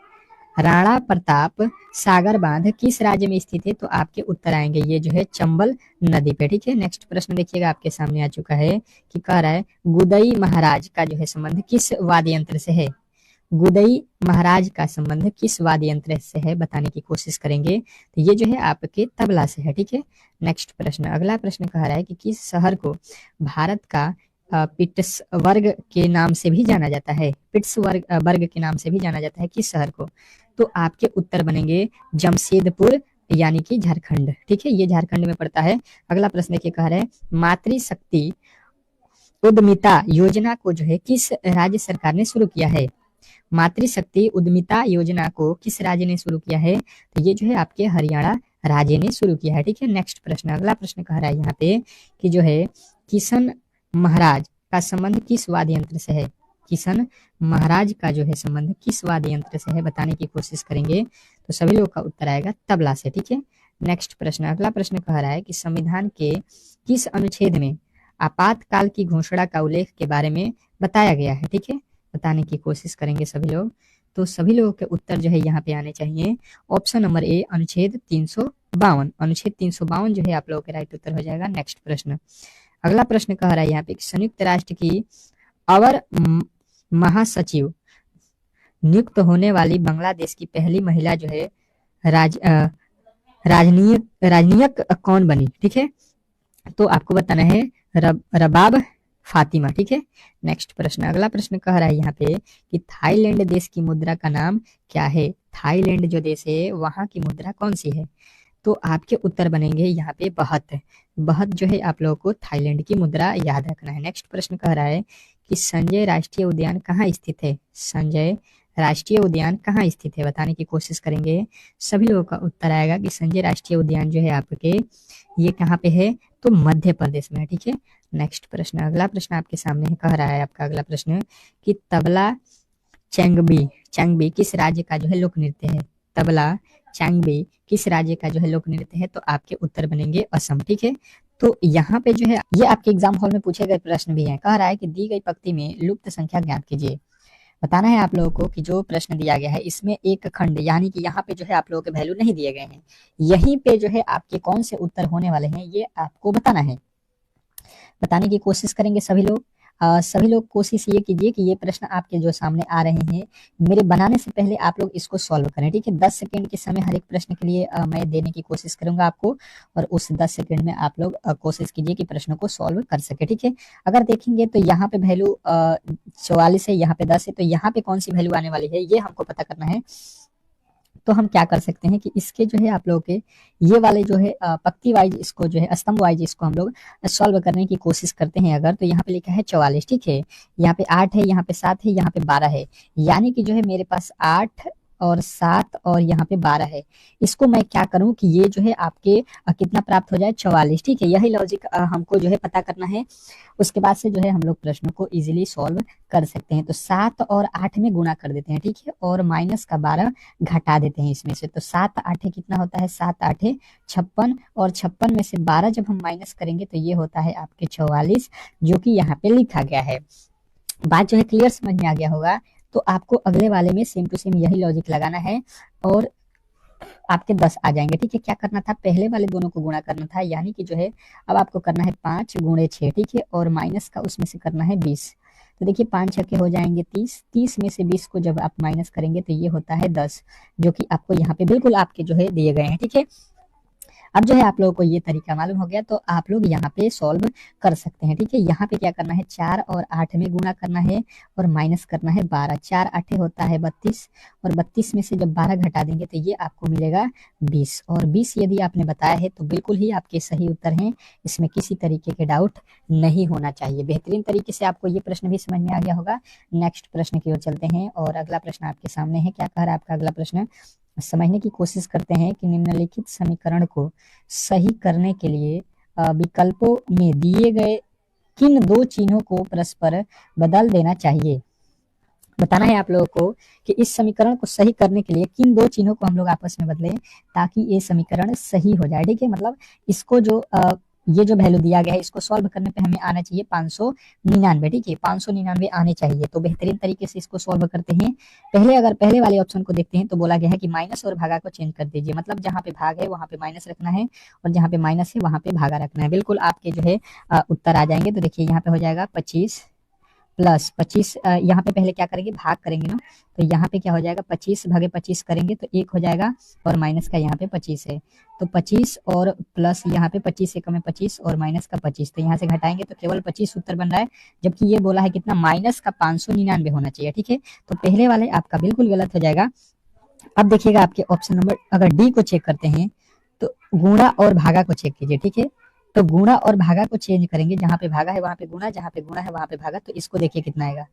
राणा प्रताप सागर बांध किस राज्य में स्थित है? तो आपके उत्तर आएंगे ये जो है चंबल नदी पे। ठीक है, नेक्स्ट प्रश्न देखिएगा आपके सामने आ चुका है कि कह रहा है गुदई महाराज का जो है संबंध किस वाद्य यंत्र से है? गुदई महाराज का संबंध किस वाद्य यंत्र से है? बताने की कोशिश करेंगे। तो ये जो है आपके तबला से है। ठीक है, नेक्स्ट प्रश्न, अगला प्रश्न कह रहा है कि किस शहर को भारत का पिट्सबर्ग के नाम से भी जाना जाता है? पिट्सबर्ग के नाम से भी जाना जाता है किस शहर को? तो आपके उत्तर बनेंगे जमशेदपुर यानी कि झारखंड। ठीक है, ये झारखंड में पड़ता है। अगला प्रश्न देखिए, कह रहा है मातृशक्ति उद्यमिता योजना को जो है किस राज्य सरकार ने शुरू किया है? मातृशक्ति उद्यमिता योजना को किस राज्य ने शुरू किया है? तो ये जो है आपके हरियाणा राज्य ने शुरू किया है। ठीक है, नेक्स्ट प्रश्न, अगला प्रश्न कह रहा है यहाँ पे कि जो है किशन महाराज का संबंध किस वाद्य यंत्र से है? किशन महाराज का जो है संबंध किस वाद्य यंत्र से है? बताने की कोशिश करेंगे। तो सभी लोग का उत्तर आएगा तबला से। ठीक है, नेक्स्ट प्रश्न, अगला प्रश्न कह रहा है कि संविधान के किस अनुच्छेद में आपातकाल की घोषणा का उल्लेख के बारे में बताया गया है? ठीक है, बताने की कोशिश करेंगे सभी लोग। तो सभी लोगों के उत्तर जो है यहाँ पे आने चाहिए ऑप्शन नंबर ए अनुच्छेद 352। अनुच्छेद 352 जो है आप लोगों के राइट उत्तर हो जाएगा। नेक्स्ट प्रश्न, अगला प्रश्न कह रहा है यहाँ पे संयुक्त राष्ट्र की अवर महासचिव नियुक्त होने वाली बांग्लादेश की पहली महिला जो है राजनीयक कौन बनी? ठीक है, तो आपको बताना है रबाब फातिमा। ठीक है, नेक्स्ट प्रश्न, अगला प्रश्न कह रहा है यहाँ पे कि थाईलैंड देश की मुद्रा का नाम क्या है? थाईलैंड जो देश है वहां की मुद्रा कौन सी है? तो आपके उत्तर बनेंगे यहाँ पे बहत। बहत जो है आप लोगों को थाईलैंड की मुद्रा याद रखना है। नेक्स्ट प्रश्न कह रहा है कि संजय राष्ट्रीय उद्यान कहाँ स्थित है? संजय राष्ट्रीय उद्यान कहाँ स्थित है? बताने की कोशिश करेंगे। सभी लोगों का उत्तर आएगा कि संजय राष्ट्रीय उद्यान जो है आपके ये कहाँ पे है? तो मध्य प्रदेश में है। ठीक है, नेक्स्ट प्रश्न, अगला प्रश्न आपके सामने है, कह रहा है आपका अगला प्रश्न कि तबला चैंगबी किस राज्य का जो है लोक नृत्य है? तबला चांगबे किस राज्य का जो है लोक नृत्य है? तो आपके उत्तर बनेंगे असम। ठीक है, तो यहाँ पे जो है ये आपके एग्जाम हॉल में पूछे गए प्रश्न भी हैं। कह रहा है कि दी गई पंक्ति में लुप्त संख्या ज्ञात कीजिए। बताना है आप लोगों को कि जो प्रश्न दिया गया है इसमें एक खंड यानी कि यहाँ पे जो है आप लोगों के वैल्यू नहीं दिए गए हैं, यहीं पे जो है आपके कौन से उत्तर होने वाले हैं ये आपको बताना है। बताने की कोशिश करेंगे सभी लोग। सभी लोग कोशिश ये कीजिए कि ये प्रश्न आपके जो सामने आ रहे हैं मेरे बनाने से पहले आप लोग इसको सॉल्व करें। ठीक है, 10 सेकंड के समय हर एक प्रश्न के लिए मैं देने की कोशिश करूंगा आपको, और उस 10 सेकंड में आप लोग कोशिश कीजिए कि प्रश्नों को सॉल्व कर सके। ठीक है, अगर देखेंगे तो यहाँ पे वैल्यू 44 है, यहाँ पे 10 है, तो यहाँ पे कौन सी वैल्यू आने वाली है ये हमको पता करना है। तो हम क्या कर सकते हैं कि इसके जो है आप लोगों के ये वाले जो है पंक्ति वाइज इसको जो है स्तंभ वाइज इसको हम लोग सॉल्व करने की कोशिश करते हैं। अगर तो यहाँ पे लिखा है 44, ठीक है, यहाँ पे 8 है, यहाँ पे 7 है, यहाँ पे 12 है, यानी कि जो है मेरे पास 8 और 7 और यहाँ पे 12 है। इसको मैं क्या करूं कि ये जो है आपके कितना प्राप्त हो जाए 44। ठीक है, यही लॉजिक हमको जो है पता करना है। उसके बाद से जो है हम लोग प्रश्न को इजीली सॉल्व कर सकते हैं। तो 7 और 8 में गुणा कर देते हैं, ठीक है, और माइनस का 12 घटा देते हैं इसमें से। तो 7 8 कितना होता है, 7 8 56, और 56 में से 12 जब हम माइनस करेंगे तो ये होता है आपके 44, जो कि यहाँ पे लिखा गया है। बात जो है क्लियर समझ में आ गया होगा। तो आपको अगले वाले में सेम टू सेम यही लॉजिक लगाना है और आपके 10 आ जाएंगे। ठीक है, क्या करना था, पहले वाले दोनों को गुणा करना था, यानी कि जो है अब आपको करना है 5 गुणे 6, ठीक है, और माइनस का उसमें से करना है 20। तो देखिए 5 छक्के हो जाएंगे 30, 30 में से 20 को जब आप माइनस करेंगे तो ये होता है 10, जो कि आपको यहाँ पे बिल्कुल आपके जो है दिए गए हैं। ठीक है, अब जो है आप लोगों को ये तरीका मालूम हो गया, तो आप लोग यहाँ पे सॉल्व कर सकते हैं। ठीक है, यहाँ पे क्या करना है, 4 और 8 में गुणा करना है और माइनस करना है 12। 4 8 होता है 32, और 32 में से जब 12 घटा देंगे तो ये आपको मिलेगा 20, और 20 यदि आपने बताया है तो बिल्कुल ही आपके सही उत्तर हैं, इसमें किसी तरीके के डाउट नहीं होना चाहिए। बेहतरीन तरीके से आपको ये प्रश्न भी समझ में आ गया होगा। नेक्स्ट प्रश्न की ओर चलते हैं, और अगला प्रश्न आपके सामने है। क्या कह रहा है आपका अगला प्रश्न, समझने की कोशिश करते हैं कि निम्नलिखित समीकरण को सही करने के लिए विकल्पों में दिए गए किन दो चिन्हों को परस्पर बदल देना चाहिए। बताना है आप लोगों को कि इस समीकरण को सही करने के लिए किन दो चिन्हों को हम लोग आपस में बदलें ताकि ये समीकरण सही हो जाए। ठीक है, मतलब इसको जो ये जो वैल्यू दिया गया है इसको सॉल्व करने पे हमें आना चाहिए 599। ठीक है, 599 आने चाहिए। तो बेहतरीन तरीके से इसको सॉल्व करते हैं। पहले अगर पहले वाले ऑप्शन को देखते हैं तो बोला गया है कि माइनस और भागा को चेंज कर दीजिए, मतलब जहाँ पे भाग है वहां पे माइनस रखना है और जहाँ पे माइनस है वहां पे भागा रखना है। बिल्कुल आपके जो है उत्तर आ जाएंगे। तो देखिए यहाँ पे हो जाएगा 25 प्लस 25, यहाँ पे पहले क्या करेंगे, भाग करेंगे ना, तो यहाँ पे क्या हो जाएगा 25 भागे 25 करेंगे तो 1 हो जाएगा, और माइनस का यहाँ पे 25 है, तो 25 और प्लस यहाँ पे 25 से कम है 25 और माइनस का 25, तो यहाँ से घटाएंगे तो केवल 25 उत्तर बन रहा है, जबकि ये बोला है कितना, माइनस का 599 होना चाहिए। ठीक है, तो पहले वाले आपका बिल्कुल गलत हो जाएगा। अब देखिएगा आपके ऑप्शन नंबर अगर डी को चेक करते हैं तो गुणा और भागा को चेक कीजिए। ठीक है, तो गुणा और भागा को चेंज करेंगे, जहां पे भागा है वहां पे गुणा, जहां पे गुणा है वहां पे भागा। तो इसको देखिए कितना आएगा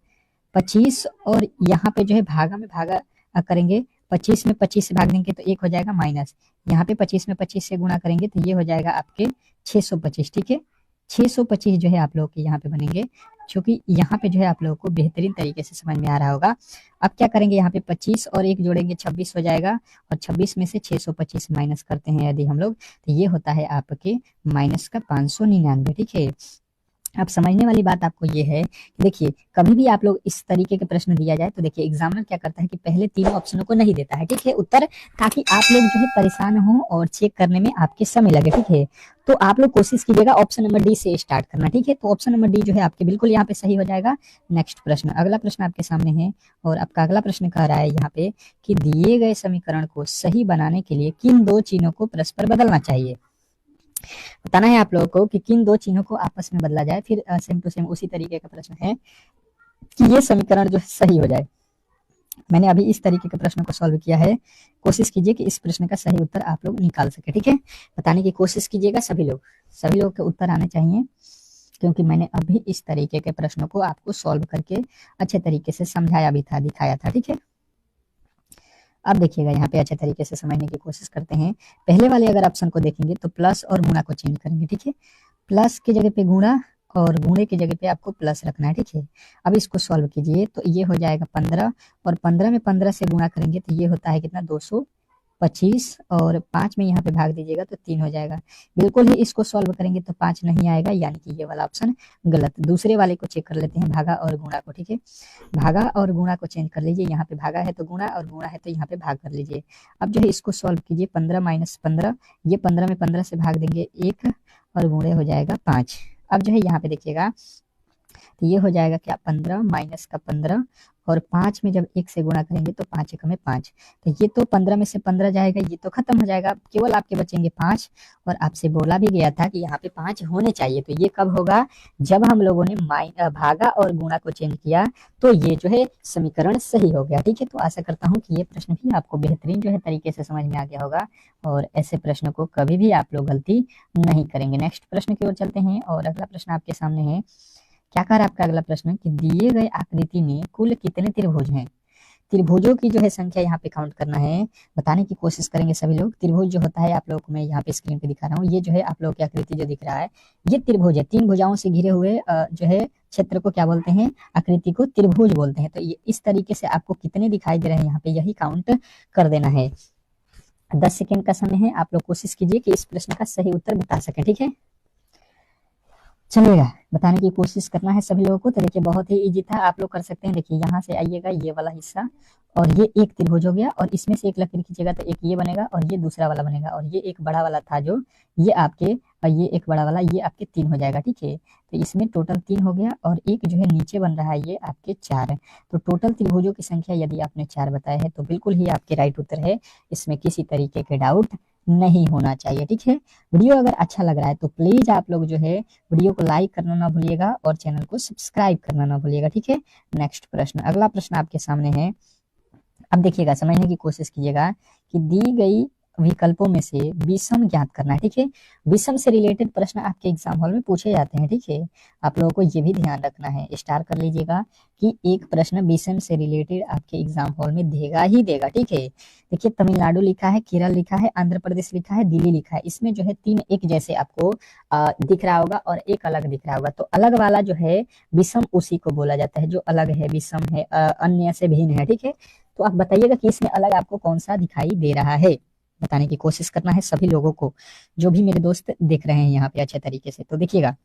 25, और यहाँ पे जो है भागा में भागा करेंगे, 25 में 25 से भाग देंगे तो 1 हो जाएगा माइनस, यहाँ पे 25 में 25 से गुणा करेंगे तो ये हो जाएगा आपके 625। ठीक है, 625 जो है आप लोग के यहाँ पे बनेंगे, क्योंकि यहाँ पे जो है आप लोगों को बेहतरीन तरीके से समझ में आ रहा होगा। अब क्या करेंगे, यहाँ पे 25 और 1 जोड़ेंगे 26 हो जाएगा, और 26 में से 625 माइनस करते हैं यदि हम लोग, तो ये होता है आपके माइनस का 599। ठीक है, अब समझने वाली बात आपको ये है कि देखिए कभी भी आप लोग इस तरीके के प्रश्न दिया जाए तो देखिए एग्जामिनर क्या करता है कि पहले तीनों ऑप्शनों को नहीं देता है, ठीक है, उत्तर, ताकि आप लोग जो है परेशान हो और चेक करने में आपके समय लगे। ठीक है, तो आप लोग कोशिश कीजिएगा ऑप्शन नंबर डी से स्टार्ट करना। ठीक है, तो ऑप्शन नंबर डी जो है आपके बिल्कुल यहाँ पे सही हो जाएगा। नेक्स्ट प्रश्न, अगला प्रश्न आपके सामने है, और आपका अगला प्रश्न कह रहा है यहाँ पे कि दिए गए समीकरण को सही बनाने के लिए किन दो चिन्हों को परस्पर बदलना चाहिए। बताना है आप लोगों को कि किन दो चिन्हों को आपस में बदला जाए। फिर सेम टू सेम उसी तरीके का प्रश्न है कि ये समीकरण जो है सही हो जाए। मैंने अभी इस तरीके के प्रश्न को सॉल्व किया है, कोशिश कीजिए कि इस प्रश्न का सही उत्तर आप लोग निकाल सके। ठीक है, बताने की कोशिश कीजिएगा, सभी लोग के उत्तर आने चाहिए, क्योंकि मैंने अभी इस तरीके के प्रश्नों को आपको सॉल्व करके अच्छे तरीके से समझाया भी था, दिखाया था। ठीक है, अब देखिएगा यहाँ पे अच्छे तरीके से समझने की कोशिश करते हैं। पहले वाले अगर ऑप्शन को देखेंगे तो प्लस और गुणा को चेंज करेंगे। ठीक है, प्लस की जगह पे गुणा और गुणे की जगह पे आपको प्लस रखना है। ठीक है, अब इसको सॉल्व कीजिए तो ये हो जाएगा 15, और 15 में 15 से गुणा करेंगे तो ये होता है कितना, 200 25 और 5 में यहाँ पे भाग दीजिएगा तो 3 हो जाएगा। बिल्कुल ही इसको सॉल्व करेंगे तो 5 नहीं आएगा, यानी कि ये वाला ऑप्शन गलत। दूसरे वाले को चेक कर लेते हैं, भागा और गुणा को। ठीक है, भागा और गुणा को चेंज कर लीजिए, यहाँ पे भागा है तो गुणा और गुणा है तो यहाँ पे भाग कर लीजिए। अब जो है इसको सॉल्व कीजिए, 15 माइनस 15, ये 15 में 15 से भाग देंगे 1 और गुणे हो जाएगा 5। अब जो है यहाँ पे देखिएगा तो ये हो जाएगा क्या, 15 माइनस का 15 और 5 में जब 1 से गुणा करेंगे तो 5 एकम में 5, तो ये तो 15 में से 15 जाएगा, ये तो खत्म हो जाएगा, केवल आपके बचेंगे 5। और आपसे बोला भी गया था कि यहाँ पे 5 होने चाहिए, तो ये कब होगा, जब हम लोगों ने भागा और गुणा को चेंज किया तो ये जो है समीकरण सही हो गया। ठीक है, तो आशा करता हूँ कि ये प्रश्न भी आपको बेहतरीन जो है तरीके से समझ में आ गया होगा और ऐसे प्रश्न को कभी भी आप लोग गलती नहीं करेंगे। नेक्स्ट प्रश्न की ओर चलते हैं और अगला प्रश्न आपके सामने है। क्या कह रहा है आपका अगला प्रश्न कि दिए गए आकृति में कुल कितने त्रिभुज हैं। त्रिभुजों की जो है संख्या यहाँ पे काउंट करना है, बताने की कोशिश करेंगे सभी लोग। त्रिभुज जो होता है, आप लोगों को मैं यहाँ पे स्क्रीन पे दिखा रहा हूँ, ये जो है आप लोगों की आकृति जो दिख रहा है ये त्रिभुज है। 3 भुजाओं से घिरे हुए जो है क्षेत्र को क्या बोलते हैं, आकृति को त्रिभुज बोलते हैं। तो ये इस तरीके से आपको कितने दिखाई दे रहे हैं यहाँ पे, यही काउंट कर देना है। 10 सेकेंड का समय है, आप लोग कोशिश कीजिए कि इस प्रश्न का सही उत्तर बता सकें। ठीक है, चलिएगा, बताने की कोशिश करना है सभी लोगों को। तो देखिए बहुत ही इजी था, आप लोग कर सकते हैं। देखिए यहाँ से आइएगा, ये वाला हिस्सा और ये एक त्रिभुज हो गया और इसमें से एक लकीर खींचेगा तो एक ये बनेगा और ये दूसरा वाला बनेगा और ये एक बड़ा वाला था जो ये आपके, और ये एक बड़ा वाला, ये आपके 3 हो जाएगा। ठीक है, तो इसमें टोटल 3 हो गया और एक जो है नीचे बन रहा है ये आपके 4 है। तो टोटल त्रिभुजों की संख्या यदि आपने 4 बताया है तो बिल्कुल ही आपके राइट उत्तर है, इसमें किसी तरीके के डाउट नहीं होना चाहिए। ठीक है, वीडियो अगर अच्छा लग रहा है तो प्लीज आप लोग जो है वीडियो को लाइक करना ना भूलिएगा और चैनल को सब्सक्राइब करना ना भूलिएगा। ठीक है, नेक्स्ट प्रश्न, अगला प्रश्न आपके सामने है। अब देखिएगा, समझने की कोशिश कीजिएगा कि दी गई विकल्पों में से विषम ज्ञात करना है। ठीक है, विषम से रिलेटेड प्रश्न आपके एग्जाम हॉल में पूछे जाते हैं। ठीक है, आप लोगों को ये भी ध्यान रखना है, स्टार कर लीजिएगा कि एक प्रश्न विषम से रिलेटेड आपके एग्जाम हॉल में देगा ही देगा। ठीक है, देखिए तमिलनाडु लिखा है, केरल लिखा है, आंध्र प्रदेश लिखा है, दिल्ली लिखा है, इसमें जो है 3 एक जैसे आपको दिख रहा होगा और एक अलग दिख रहा होगा। तो अलग वाला जो है विषम उसी को बोला जाता है, जो अलग है, विषम है, अन्य से भिन्न है। ठीक है, तो आप बताइएगा कि इसमें अलग आपको कौन सा दिखाई दे रहा है, बताने की कोशिश करना है सभी लोगों को, जो भी मेरे दोस्त देख रहे हैं यहाँ पे अच्छे तरीके से। तो देखिएगा,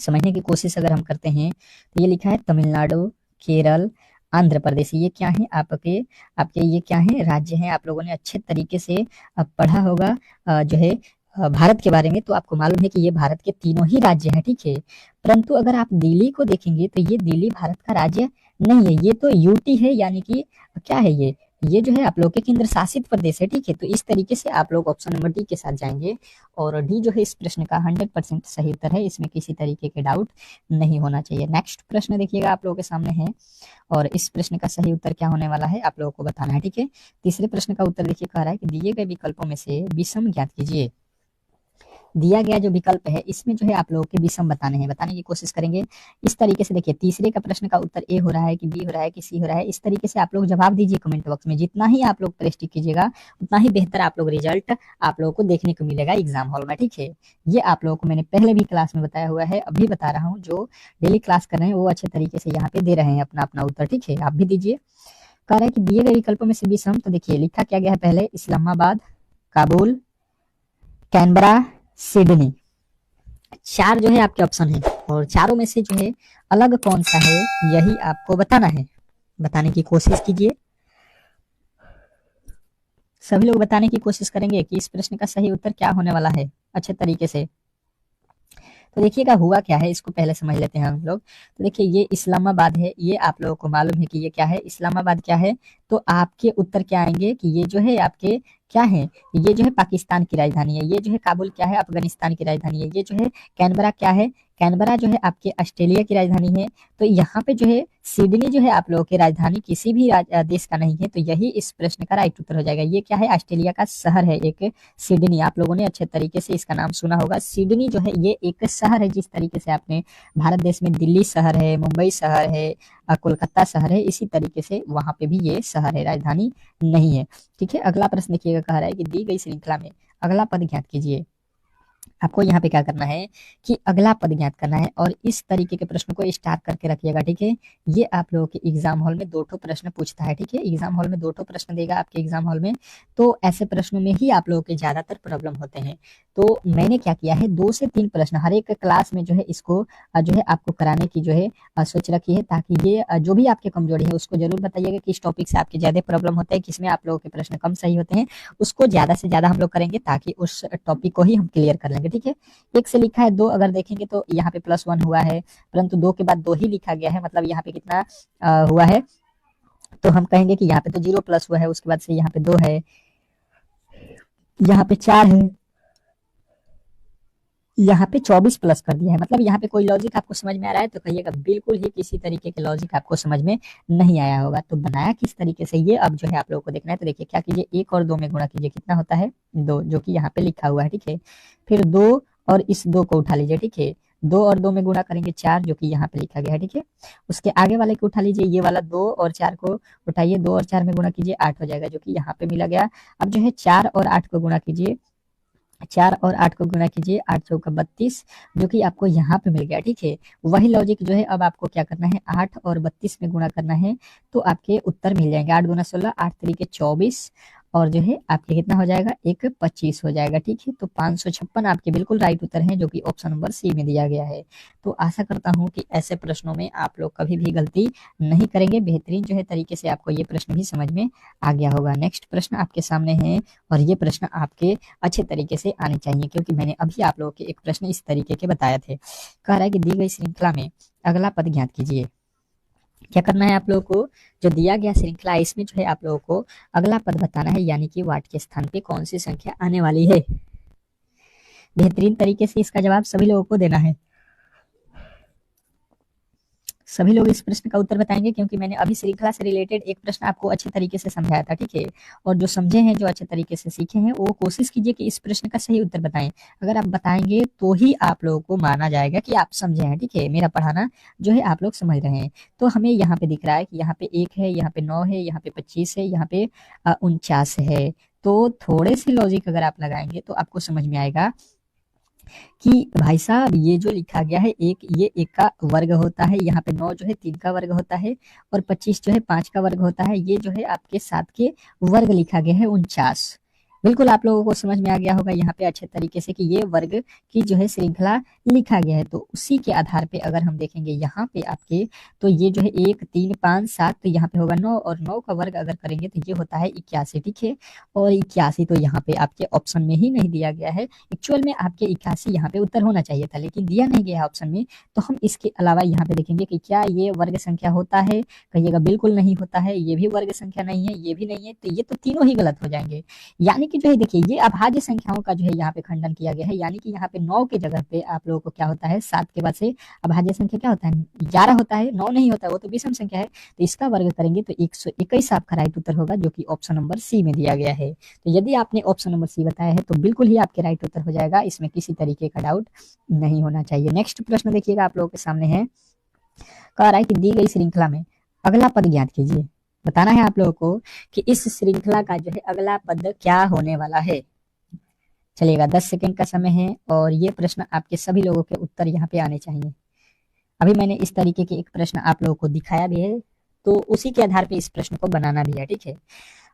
समझने की कोशिश अगर हम करते हैं तो ये लिखा है तमिलनाडु, केरल, आंध्र प्रदेश, ये क्या है आपके आपके ये क्या है, राज्य हैं। आप लोगों ने अच्छे तरीके से पढ़ा होगा जो है भारत के बारे में, तो आपको मालूम है कि ये भारत के तीनों ही राज्य हैं। ठीक है, परंतु अगर आप दिल्ली को देखेंगे तो ये दिल्ली भारत का राज्य नहीं है, ये तो यूटी है, यानी कि क्या है ये जो है आप लोग के केंद्र शासित प्रदेश है। ठीक है, तो इस तरीके से आप लोग ऑप्शन नंबर डी के साथ जाएंगे और डी जो है इस प्रश्न का 100% सही उत्तर है, इसमें किसी तरीके के डाउट नहीं होना चाहिए। नेक्स्ट प्रश्न देखिएगा आप लोगों के सामने है और इस प्रश्न का सही उत्तर क्या होने वाला है आप लोगों को बताना है। ठीक है, तीसरे प्रश्न का उत्तर देखिए, कह रहा है कि दिए गए विकल्पों में से विषम ज्ञात कीजिए। दिया गया जो विकल्प है इसमें जो है आप लोगों के विषम बताने हैं, बताने की कोशिश करेंगे इस तरीके से। देखिए तीसरे का प्रश्न का उत्तर ए हो रहा है कि बी हो रहा है कि सी हो रहा है, इस तरीके से आप लोग जवाब दीजिए कमेंट बॉक्स में। जितना ही आप लोग प्रेस टिक कीजिएगा उतना ही बेहतर आप लोग रिजल्ट आप लोगों को देखने को मिलेगा एग्जाम हॉल में। ठीक है, ये आप लोगों को मैंने पहले भी क्लास में बताया हुआ है, अभी बता रहा हूँ, जो डेली क्लास कर रहे हैं वो अच्छे तरीके से यहाँ पे दे रहे हैं अपना अपना उत्तर। ठीक है, आप भी दीजिए। कह रहा है कि दिए गए विकल्पों में से विषम, तो देखिए लिखा क्या गया है पहले, इस्लामाबाद, काबुल, कैनबरा, सिडनी, 4 जो है आपके ऑप्शन है और चारों में से जो है अलग कौन सा है यही आपको बताना है, बताने की कोशिश कीजिए। सभी लोग बताने की कोशिश करेंगे कि इस प्रश्न का सही उत्तर क्या होने वाला है अच्छे तरीके से। तो देखिएगा हुआ क्या है, इसको पहले समझ लेते हैं हम लोग। तो देखिए ये इस्लामाबाद है, ये आप लोगों को मालूम है कि ये क्या है, इस्लामाबाद क्या है, तो आपके उत्तर क्या आएंगे कि ये जो है आपके क्या है, ये जो है पाकिस्तान की राजधानी है, ये जो है काबुल क्या है, अफगानिस्तान की राजधानी है, ये जो है कैनबरा क्या है, कैनबरा जो है आपके ऑस्ट्रेलिया की राजधानी है। तो यहाँ पे जो है सिडनी जो है आप लोगों की राजधानी किसी भी देश का नहीं है, तो यही इस प्रश्न का राइट उत्तर हो जाएगा। ये क्या है, ऑस्ट्रेलिया का शहर है एक सिडनी, आप लोगों ने अच्छे तरीके से इसका नाम सुना होगा। सिडनी जो है ये एक शहर है, जिस तरीके से आपने भारत देश में दिल्ली शहर है, मुंबई शहर है, कोलकाता शहर है, इसी तरीके से वहां पे भी ये शहर है, राजधानी नहीं है। ठीक है, अगला प्रश्न देखिएगा, कह रहा है कि दी गई श्रृंखला में अगला पद ज्ञात कीजिए। आपको यहाँ पे क्या करना है कि अगला पद ज्ञात करना है और इस तरीके के प्रश्न को स्टार करके रखिएगा, ठीक है। ये आप लोगों के एग्जाम हॉल में 2 प्रश्न पूछता है, ठीक है। एग्जाम हॉल में 2 प्रश्न देगा आपके एग्जाम हॉल में, तो ऐसे प्रश्नों में ही आप लोगों के ज्यादातर प्रॉब्लम होते हैं। तो मैंने क्या किया है, 2 से 3 प्रश्न हर एक क्लास में जो है इसको जो है आपको कराने की जो है सोच रखी है, ताकि ये जो भी आपके कमजोरी है उसको जरूर बताइएगा कि इस टॉपिक से आपके ज्यादा प्रॉब्लम होता है, किसमें आप लोगों के प्रश्न कम सही होते हैं, उसको ज्यादा से ज्यादा हम लोग करेंगे ताकि उस टॉपिक को ही हम क्लियर कर लेंगे, ठीक है। 1 से लिखा है 2, अगर देखेंगे तो यहाँ पे +1 हुआ है, परंतु 2 के बाद 2 ही लिखा गया है, मतलब यहाँ पे कितना हुआ है, तो हम कहेंगे कि यहाँ पे तो 0 प्लस हुआ है, उसके बाद से यहाँ पे 2 है, यहाँ पे 4 है, यहाँ पे 24 प्लस कर दिया है। मतलब यहाँ पे कोई लॉजिक आपको समझ में आ रहा है तो कहिएगा बिल्कुल ही किसी तरीके के लॉजिक आपको समझ में नहीं आया होगा। तो बनाया किस तरीके से ये अब जो है आप लोगों को देखना है। तो देखिए क्या कीजिए, 1 और 2 में गुणा कीजिए, कितना होता है 2, जो कि यहाँ पे लिखा हुआ है, ठीक है। फिर 2 और इस 2 को उठा लीजिए, ठीक है। 2 और 2 में गुणा करेंगे 4, जो कि यहाँ पे लिखा गया है, ठीक है। उसके आगे वाले को उठा लीजिए, ये वाला 2 और 4 को उठाइए, 2 और 4 में गुणा कीजिए, 8 हो जाएगा, जो कि यहाँ पे मिला गया। अब जो है 4 और 8 को गुणा कीजिए, 4 और 8 को गुणा कीजिए, 8 चौका 32, जो कि आपको यहाँ पे मिल गया, ठीक है। वही लॉजिक जो है अब आपको क्या करना है, 8 और 32 में गुणा करना है, तो आपके उत्तर मिल जाएंगे। 8 गुना 16, 8 तरीके 24, और जो है आपके कितना हो जाएगा, 1 25 हो जाएगा, ठीक है। तो 556 आपके बिल्कुल राइट उत्तर हैं, जो कि ऑप्शन नंबर सी में दिया गया है। तो आशा करता हूँ कि ऐसे प्रश्नों में आप लोग कभी भी गलती नहीं करेंगे। बेहतरीन जो है तरीके से आपको ये प्रश्न भी समझ में आ गया होगा। नेक्स्ट प्रश्न आपके सामने है, और ये प्रश्न आपके अच्छे तरीके से आने चाहिए, क्योंकि मैंने अभी आप लोगों के एक प्रश्न इस तरीके के बताए थे। कह रहा है कि दी गई श्रृंखला में अगला पद ज्ञात कीजिए। क्या करना है आप लोगों को, जो दिया गया श्रृंखला है इसमें जो है आप लोगों को अगला पद बताना है, यानी कि वाट के स्थान पे कौन सी संख्या आने वाली है। बेहतरीन तरीके से इसका जवाब सभी लोगों को देना है। सभी लोग इस प्रश्न का उत्तर बताएंगे, क्योंकि मैंने अभी श्रृंखला से रिलेटेड एक प्रश्न आपको अच्छे तरीके से समझाया था, ठीक है। और जो समझे हैं, जो अच्छे तरीके से सीखे हैं, वो कोशिश कीजिए कि इस प्रश्न का सही उत्तर बताएं। अगर आप बताएंगे तो ही आप लोगों को माना जाएगा कि आप समझे हैं, ठीक है। मेरा पढ़ाना जो है आप लोग समझ रहे हैं। तो हमें यहाँ पे दिख रहा है कि यहाँ पे 1 है, यहाँ पे 9 है, यहाँ पे 25 है, यहाँ पे 49 है। तो थोड़े से लॉजिक अगर आप लगाएंगे तो आपको समझ में आएगा कि भाई साहब ये जो लिखा गया है, ये 1 का वर्ग होता है, यहाँ पे 9 जो है 3 का वर्ग होता है, और 25 जो है 5 का वर्ग होता है। ये जो है आपके 7 के वर्ग लिखा गया है 49। बिल्कुल आप लोगों को समझ में आ गया होगा यहाँ पे अच्छे तरीके से कि ये वर्ग की जो है श्रृंखला लिखा गया है। तो उसी के आधार पे अगर हम देखेंगे यहाँ पे आपके, तो ये जो है 1 3 5 7, तो यहाँ पे होगा 9, और 9 का वर्ग अगर करेंगे तो ये होता है 81, ठीक है। और 81 तो यहाँ पे आपके ऑप्शन में ही नहीं दिया गया है। एक्चुअल में आपके 81 यहाँ पे उत्तर होना चाहिए था, लेकिन दिया नहीं गया है ऑप्शन में। तो हम इसके अलावा यहाँ पे देखेंगे कि क्या ये वर्ग संख्या होता है, कहिएगा बिल्कुल नहीं होता है। ये भी वर्ग संख्या नहीं है, ये भी नहीं है, तो ये तो तीनों ही गलत हो जाएंगे। यानी कि जो है देखिए, ये अभाज्य संख्याओं का जो है यहाँ पे खंडन किया गया है। यानी कि यहाँ पे 9 के जगह पे आप लोगों को क्या होता है, 7 के बाद से अभाज्य संख्या क्या होता है, 11 होता है, 9 नहीं होता है, वो तो विषम संख्या है। तो इसका वर्ग करेंगे तो 121 आपका राइट उत्तर होगा, जो कि ऑप्शन नंबर सी में दिया गया है। तो यदि आपने ऑप्शन नंबर सी बताया है तो बिल्कुल ही आपके राइट उत्तर हो जाएगा, इसमें किसी तरीके का डाउट नहीं होना चाहिए। नेक्स्ट प्रश्न देखिएगा आप लोगों के सामने है, कह रहा है कि दी गई श्रृंखला में अगला पद ज्ञात कीजिए। बताना है आप लोगों को कि इस श्रृंखला का जो है अगला पद क्या होने वाला है। चलिएगा 10 सेकंड का समय है, और ये प्रश्न आपके सभी लोगों के उत्तर यहाँ पे आने चाहिए। अभी मैंने इस तरीके के एक प्रश्न आप लोगों को दिखाया भी है, तो उसी के आधार पे इस प्रश्न को बनाना भी है, ठीक है।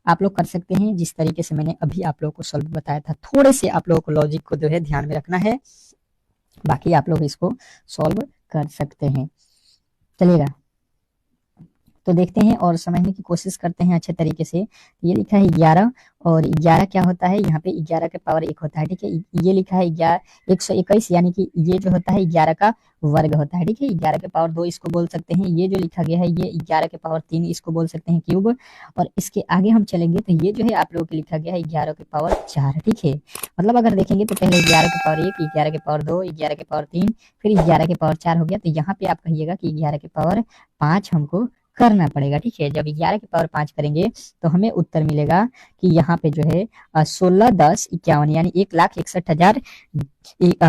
आप लोग कर सकते हैं जिस तरीके से मैंने अभी आप लोगों को सॉल्व बताया था। थोड़े से आप लोगों को लॉजिक को जो है ध्यान में रखना है, बाकी आप लोग इसको सॉल्व कर सकते हैं। चलिएगा तो देखते हैं और समझने की कोशिश करते हैं अच्छे तरीके से। ये लिखा है 11, और 11 क्या होता है, यहाँ पे 11 के पावर 1 होता है, ठीक है। ये लिखा है 121, यानी कि ये जो होता है 11 का वर्ग होता है, ठीक है। 11 के पावर 2 इसको बोल सकते हैं। ये जो लिखा गया है ये 11 के पावर 3 इसको बोल सकते हैं क्यूब। और इसके आगे हम चलेंगे तो ये जो है आप लोगों को लिखा गया है 11 के पावर 4, ठीक है। मतलब अगर देखेंगे तो पहले 11 के पावर 1, 11 के पावर 2, 11 के पावर 3, फिर 11 के पावर 4 हो गया। तो यहाँ पे आप कहिएगा कि 11 के पावर 5 हमको करना पड़ेगा, ठीक है। जब 11 के पावर 5 करेंगे तो हमें उत्तर मिलेगा कि यहाँ पे जो है 16 10 51, यानी 1,61,000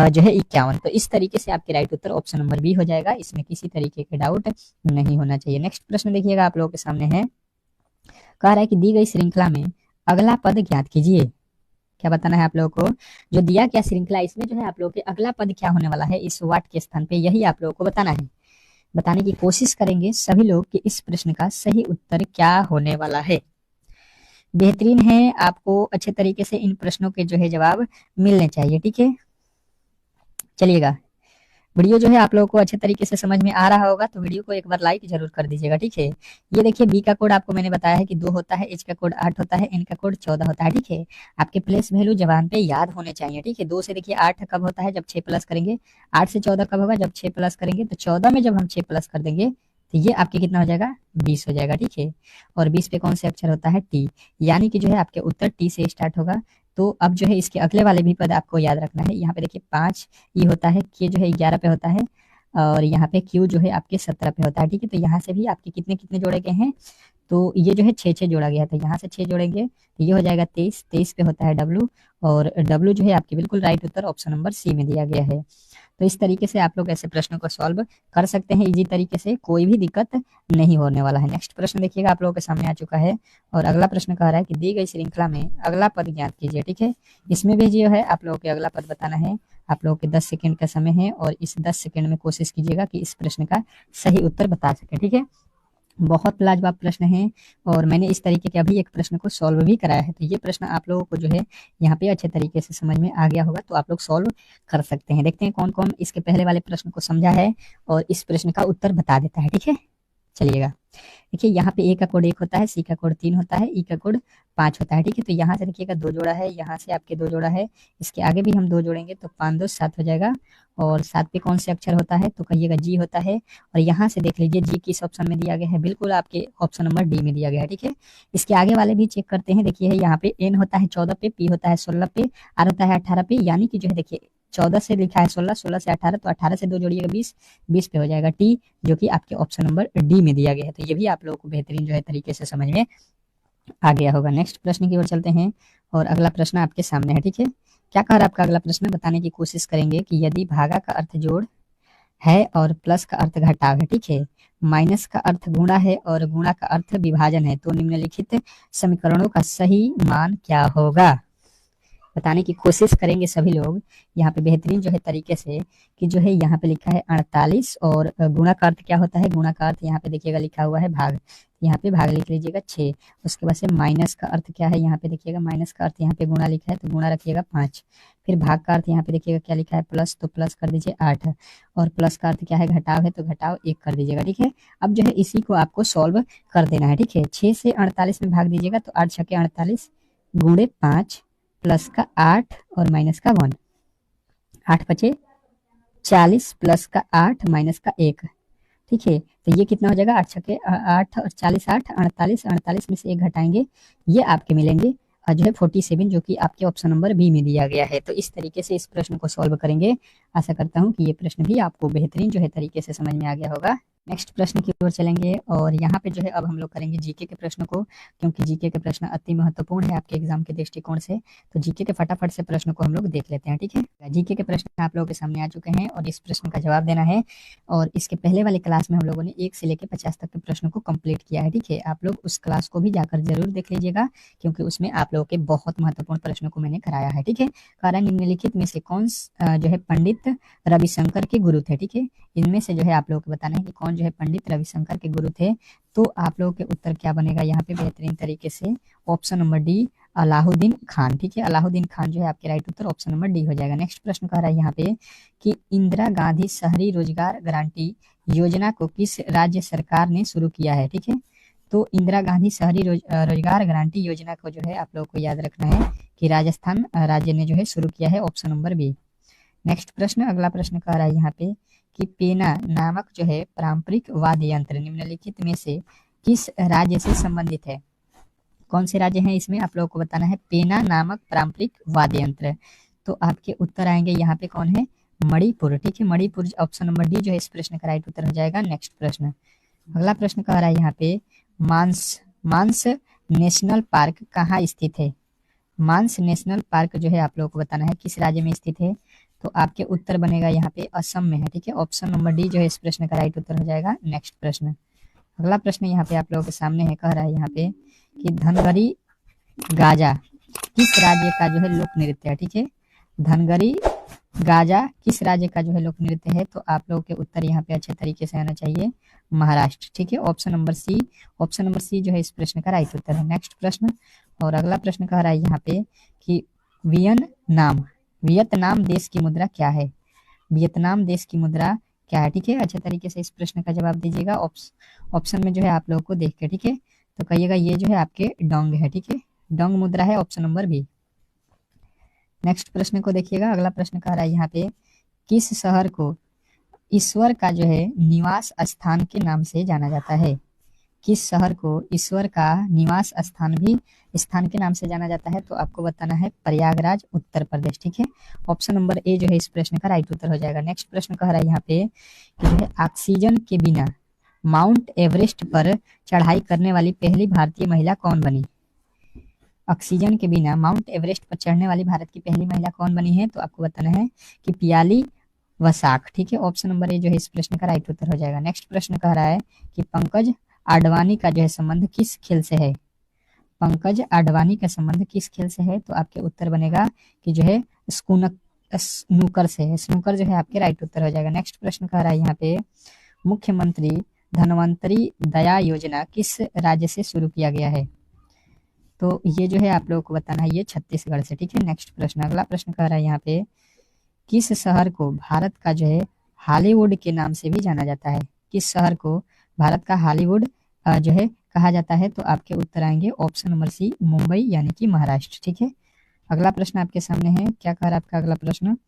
जो है 51। तो इस तरीके से आपके राइट उत्तर ऑप्शन नंबर बी हो जाएगा, इसमें किसी तरीके के डाउट नहीं होना चाहिए। नेक्स्ट प्रश्न देखिएगा आप लोगों के सामने है, कह रहा है कि दी गई श्रृंखला में अगला पद ज्ञात कीजिए। क्या बताना है आप लोगों को, जो दिया गया श्रृंखला इसमें जो है आप लोगों के अगला पद क्या होने वाला है इस वाट के स्थान पे, यही आप लोगों को बताना है। बताने की कोशिश करेंगे सभी लोग कि इस प्रश्न का सही उत्तर क्या होने वाला है। बेहतरीन है, आपको अच्छे तरीके से इन प्रश्नों के जो है जवाब मिलने चाहिए, ठीक है। चलिएगा, वीडियो जो है आप लोगों को अच्छे तरीके से समझ में आ रहा होगा तो वीडियो को एक बार लाइक जरूर कर दीजिएगा, ठीक है। ये देखिए, बी का कोड आपको मैंने बताया है कि 2 होता है, एच का कोड 8 होता है, एन का कोड 14 होता है, ठीक है। आपके प्लेस वैल्यू जबान पे याद होने चाहिए, ठीक है। 2 से देखिए 8 कब होता है, जब 6 प्लस करेंगे। 8 से 14 कब होगा, जब 6 प्लस करेंगे। तो 14 में जब हम 6 प्लस कर देंगे तो ये आपके कितना हो जाएगा, 20 हो जाएगा, ठीक है। और 20 पे कौन से अक्षर होता है, टी, यानी कि जो है आपके उत्तर टी से स्टार्ट होगा। तो अब जो है इसके अगले वाले भी पद आपको याद रखना है। यहाँ पे देखिए 5 ये होता है, के जो है 11 पे होता है, और यहाँ पे क्यू जो है आपके 17 पे होता है, ठीक है। तो यहाँ से भी आपके कितने कितने जोड़े गए हैं, तो ये जो है 6 जोड़ा गया था, यहाँ से 6 जोड़ेंगे तो ये हो जाएगा 23। 23 पे होता है डब्लू, और डब्लू जो है आपके बिल्कुल राइट उत्तर ऑप्शन नंबर सी में दिया गया है। तो इस तरीके से आप लोग ऐसे प्रश्नों को सॉल्व कर सकते हैं इजी तरीके से, कोई भी दिक्कत नहीं होने वाला है। नेक्स्ट प्रश्न देखिएगा आप लोगों के सामने आ चुका है, और अगला प्रश्न कह रहा है कि दी गई श्रृंखला में अगला पद ज्ञात कीजिए, ठीक है। इसमें भी जो है आप लोगों के अगला पद बताना है। आप लोगों के 10 सेकंड का समय है, और इस 10 सेकंड में कोशिश कीजिएगा कि इस प्रश्न का सही उत्तर बता सके, ठीक है। बहुत लाजवाब प्रश्न है, और मैंने इस तरीके के अभी एक प्रश्न को सॉल्व भी कराया है। तो ये प्रश्न आप लोगों को जो है यहाँ पे अच्छे तरीके से समझ में आ गया होगा, तो आप लोग सॉल्व कर सकते हैं। देखते हैं कौन कौन इसके पहले वाले प्रश्न को समझा है और इस प्रश्न का उत्तर बता देता है, ठीक है। चलिएगा, देखिए यहाँ पे ए का कोड 1 होता है, सी का कोड 3 होता है, ई का कोड 5 होता है, ठीक है। तो यहाँ से देखिएगा 2 जोड़ा है, यहाँ से आपके 2 जोड़ा है, इसके आगे भी हम 2 जोड़ेंगे तो 5 2 7 हो जाएगा। और 7 पे कौन से अक्षर होता है, तो कहिएगा जी होता है। और यहाँ से देख लीजिए जी किस ऑप्शन में दिया गया है, बिल्कुल आपके ऑप्शन नंबर डी में दिया गया है, ठीक है। इसके आगे वाले भी चेक करते हैं। देखिए यहाँ पे एन होता है 14 पे, पी होता है 16 पे, आर होता है 18 पे, यानी कि जो है देखिए 14 से लिखा है 16, 16 से 18, तो 18 से 2 जोड़िएगा 20, 20 पे हो जाएगा टी, जो कि आपके ऑप्शन नंबर डी में दिया गया है। तो ये भी आप लोगों को बेहतरीन जो है तरीके से समझ में आ गया होगा। नेक्स्ट प्रश्न की ओर चलते हैं, और अगला प्रश्न आपके सामने है, ठीक है। क्या कह रहा है आपका अगला प्रश्न, बताने की कोशिश करेंगे कि यदि भागा का अर्थ जोड़ है और प्लस का अर्थ घटाव है, ठीक है, माइनस का अर्थ गुणा है और गुणा का अर्थ विभाजन है, तो निम्नलिखित समीकरणों का सही मान क्या होगा। बताने की कोशिश करेंगे सभी लोग यहाँ पे बेहतरीन जो है तरीके से, कि जो है यहाँ पे लिखा है 48, और गुणा का अर्थ क्या होता है, गुणा का अर्थ यहाँ पे देखिएगा लिखा हुआ है भाग, यहाँ पे भाग लिख लीजिएगा 6। उसके बाद से माइनस का अर्थ क्या है, यहाँ पे देखिएगा माइनस का अर्थ यहाँ पे गुणा लिखा है तो गुणा रखिएगा 5। फिर भाग का अर्थ यहाँ पे देखिएगा क्या लिखा है प्लस, तो प्लस कर दीजिए 8। और प्लस का अर्थ क्या है, घटाव है, तो घटाव 1 कर दीजिएगा, ठीक है। अब जो है इसी को आपको सॉल्व कर देना है, ठीक है। 6 से 48 में भाग दीजिएगा तो 8 छके 48 गुणे 5 प्लस का 8 और माइनस का 1, 8 बचे 40 प्लस का 8 माइनस का 1, ठीक है। तो ये कितना हो जाएगा, 8 छके 8 और 40 8 48, 48 में से 1 घटाएंगे, ये आपके मिलेंगे जो है 47, जो कि आपके ऑप्शन नंबर बी में दिया गया है। तो इस तरीके से इस प्रश्न को सॉल्व करेंगे। आशा करता हूँ कि ये प्रश्न भी आपको बेहतरीन जो है तरीके से समझ में आ गया होगा। नेक्स्ट प्रश्न की ओर चलेंगे, और यहाँ पे जो है अब हम लोग करेंगे जीके के प्रश्न को, क्योंकि जीके के प्रश्न अति महत्वपूर्ण है आपके एग्जाम के दृष्टिकोण से। तो जीके के फटाफट से प्रश्न को हम लोग देख लेते हैं, ठीक है। जीके के प्रश्न आप लोगों के सामने आ चुके हैं, और इस प्रश्न का जवाब देना है। और इसके पहले वाले क्लास में हम लोगों ने 1 से लेकर 50 तक के प्रश्नों को कंप्लीट किया है, ठीक है। आप लोग उस क्लास को भी जाकर जरूर देख लीजिएगा, क्योंकि उसमें आप लोगों के बहुत महत्वपूर्ण प्रश्नों को मैंने कराया है, ठीक है। कारण निम्नलिखित में से कौन जो है पंडित रविशंकर के गुरु थे, ठीक है। इनमें से जो है आप लोगों को बताना है कि कौन जो है पंडित रविशंकर के गुरु थे। तो आप लोगों के उत्तर क्या बनेगा यहाँ पे बेहतरीन तरीके से, option number D Alauddin Khan, ठीक है। अलाउद्दीन खान जो है आपके राइट उत्तर ऑप्शन नंबर डी हो जाएगा। नेक्स्ट प्रश्न कह रहा है यहाँ पे कि इंदिरा गांधी शहरी रोजगार गारंटी योजना को किस राज्य सरकार ने शुरू किया है, ठीक है। तो इंदिरा गांधी शहरी रोजगार गारंटी योजना को जो है आप लोगों को याद रखना है कि राजस्थान राज्य ने जो है शुरू किया है, ऑप्शन नंबर बी। नेक्स्ट प्रश्न, अगला प्रश्न कह रहा है यहाँ पे कि पेना नामक जो है पारंपरिक वाद्य यंत्र निम्नलिखित में से किस राज्य से संबंधित है। कौन से राज्य हैं इसमें आप लोगों को बताना है, पेना नामक पारंपरिक वाद्य यंत्र। तो आपके उत्तर आएंगे यहाँ पे कौन है, मणिपुर, ठीक है। मणिपुर ऑप्शन नंबर डी जो है इस प्रश्न का राइट उत्तर हो जाएगा। नेक्स्ट प्रश्न, अगला प्रश्न कह रहा है यहाँ पे मानस नेशनल पार्क कहाँ स्थित है। मानस नेशनल पार्क जो है आप लोगों को बताना है किस राज्य में स्थित है। तो आपके उत्तर बनेगा यहाँ पे असम में है, ठीक है। ऑप्शन नंबर डी जो है इस प्रश्न का राइट उत्तर हो जाएगा। नेक्स्ट प्रश्न, अगला प्रश्न यहाँ पे आप लोगों के सामने है, कह रहा है यहाँ पे कि धनगरी गाजा किस राज्य का जो है लोक नृत्य है, ठीक है। धनगरी गाजा किस राज्य का जो है लोक नृत्य है, तो आप लोगों के उत्तर यहाँ पे अच्छे तरीके से आना चाहिए, महाराष्ट्र, ठीक है। ऑप्शन नंबर सी जो है इस प्रश्न का राइट उत्तर है। नेक्स्ट प्रश्न, और अगला प्रश्न कह रहा है यहाँ पे कि वियतनाम देश की मुद्रा क्या है। वियतनाम देश की मुद्रा क्या है, ठीक है। अच्छे तरीके से इस प्रश्न का जवाब दीजिएगा ऑप्शन में जो है आप लोगों को देख के, ठीक है। तो कहिएगा ये जो है आपके डोंग है, ठीक है। डोंग मुद्रा है, ऑप्शन नंबर बी। नेक्स्ट प्रश्न को देखिएगा, अगला प्रश्न कह रहा है यहाँ पे किस शहर को ईश्वर का जो है निवास स्थान के नाम से जाना जाता है। किस शहर को ईश्वर का निवास स्थान के नाम से जाना जाता है, तो आपको बताना है प्रयागराज, उत्तर प्रदेश, ठीक है। ऑप्शन नंबर ए जो है इस प्रश्न का राइट उत्तर हो जाएगा। नेक्स्ट प्रश्न कह रहा है यहाँ पे कि जो है ऑक्सीजन के बिना माउंट एवरेस्ट पर चढ़ाई करने वाली पहली भारतीय महिला कौन बनी। ऑक्सीजन के बिना माउंट एवरेस्ट पर चढ़ने वाली भारत की पहली महिला कौन बनी है, तो आपको बताना है कि पियाली वसाक, ठीक है। ऑप्शन नंबर ए जो है इस प्रश्न का राइट उत्तर हो जाएगा। नेक्स्ट प्रश्न कह रहा है कि पंकज आडवाणी का जो है संबंध किस खेल से है। पंकज आडवाणी का संबंध किस खेल से है, तो आपके उत्तर बनेगा कि जो है स्नूकर से है। स्नूकर जो है आपके राइट उत्तर हो जाएगा। नेक्स्ट प्रश्न कह रहा है यहाँ पे मुख्यमंत्री धनवंतरी दया योजना किस राज्य से शुरू किया गया है, तो ये जो है आप लोगों को बताना है ये छत्तीसगढ़ से, ठीक है। नेक्स्ट प्रश्न, अगला प्रश्न कह रहा है यहाँ पे किस शहर को भारत का जो है हॉलीवुड के नाम से भी जाना जाता है। किस शहर को भारत का हॉलीवुड जो है कहा जाता है, तो आपके उत्तर आएंगे ऑप्शन नंबर सी, मुंबई यानी कि महाराष्ट्र, ठीक है। अगला प्रश्न आपके सामने है, क्या कह रहा है आपका अगला प्रश्न,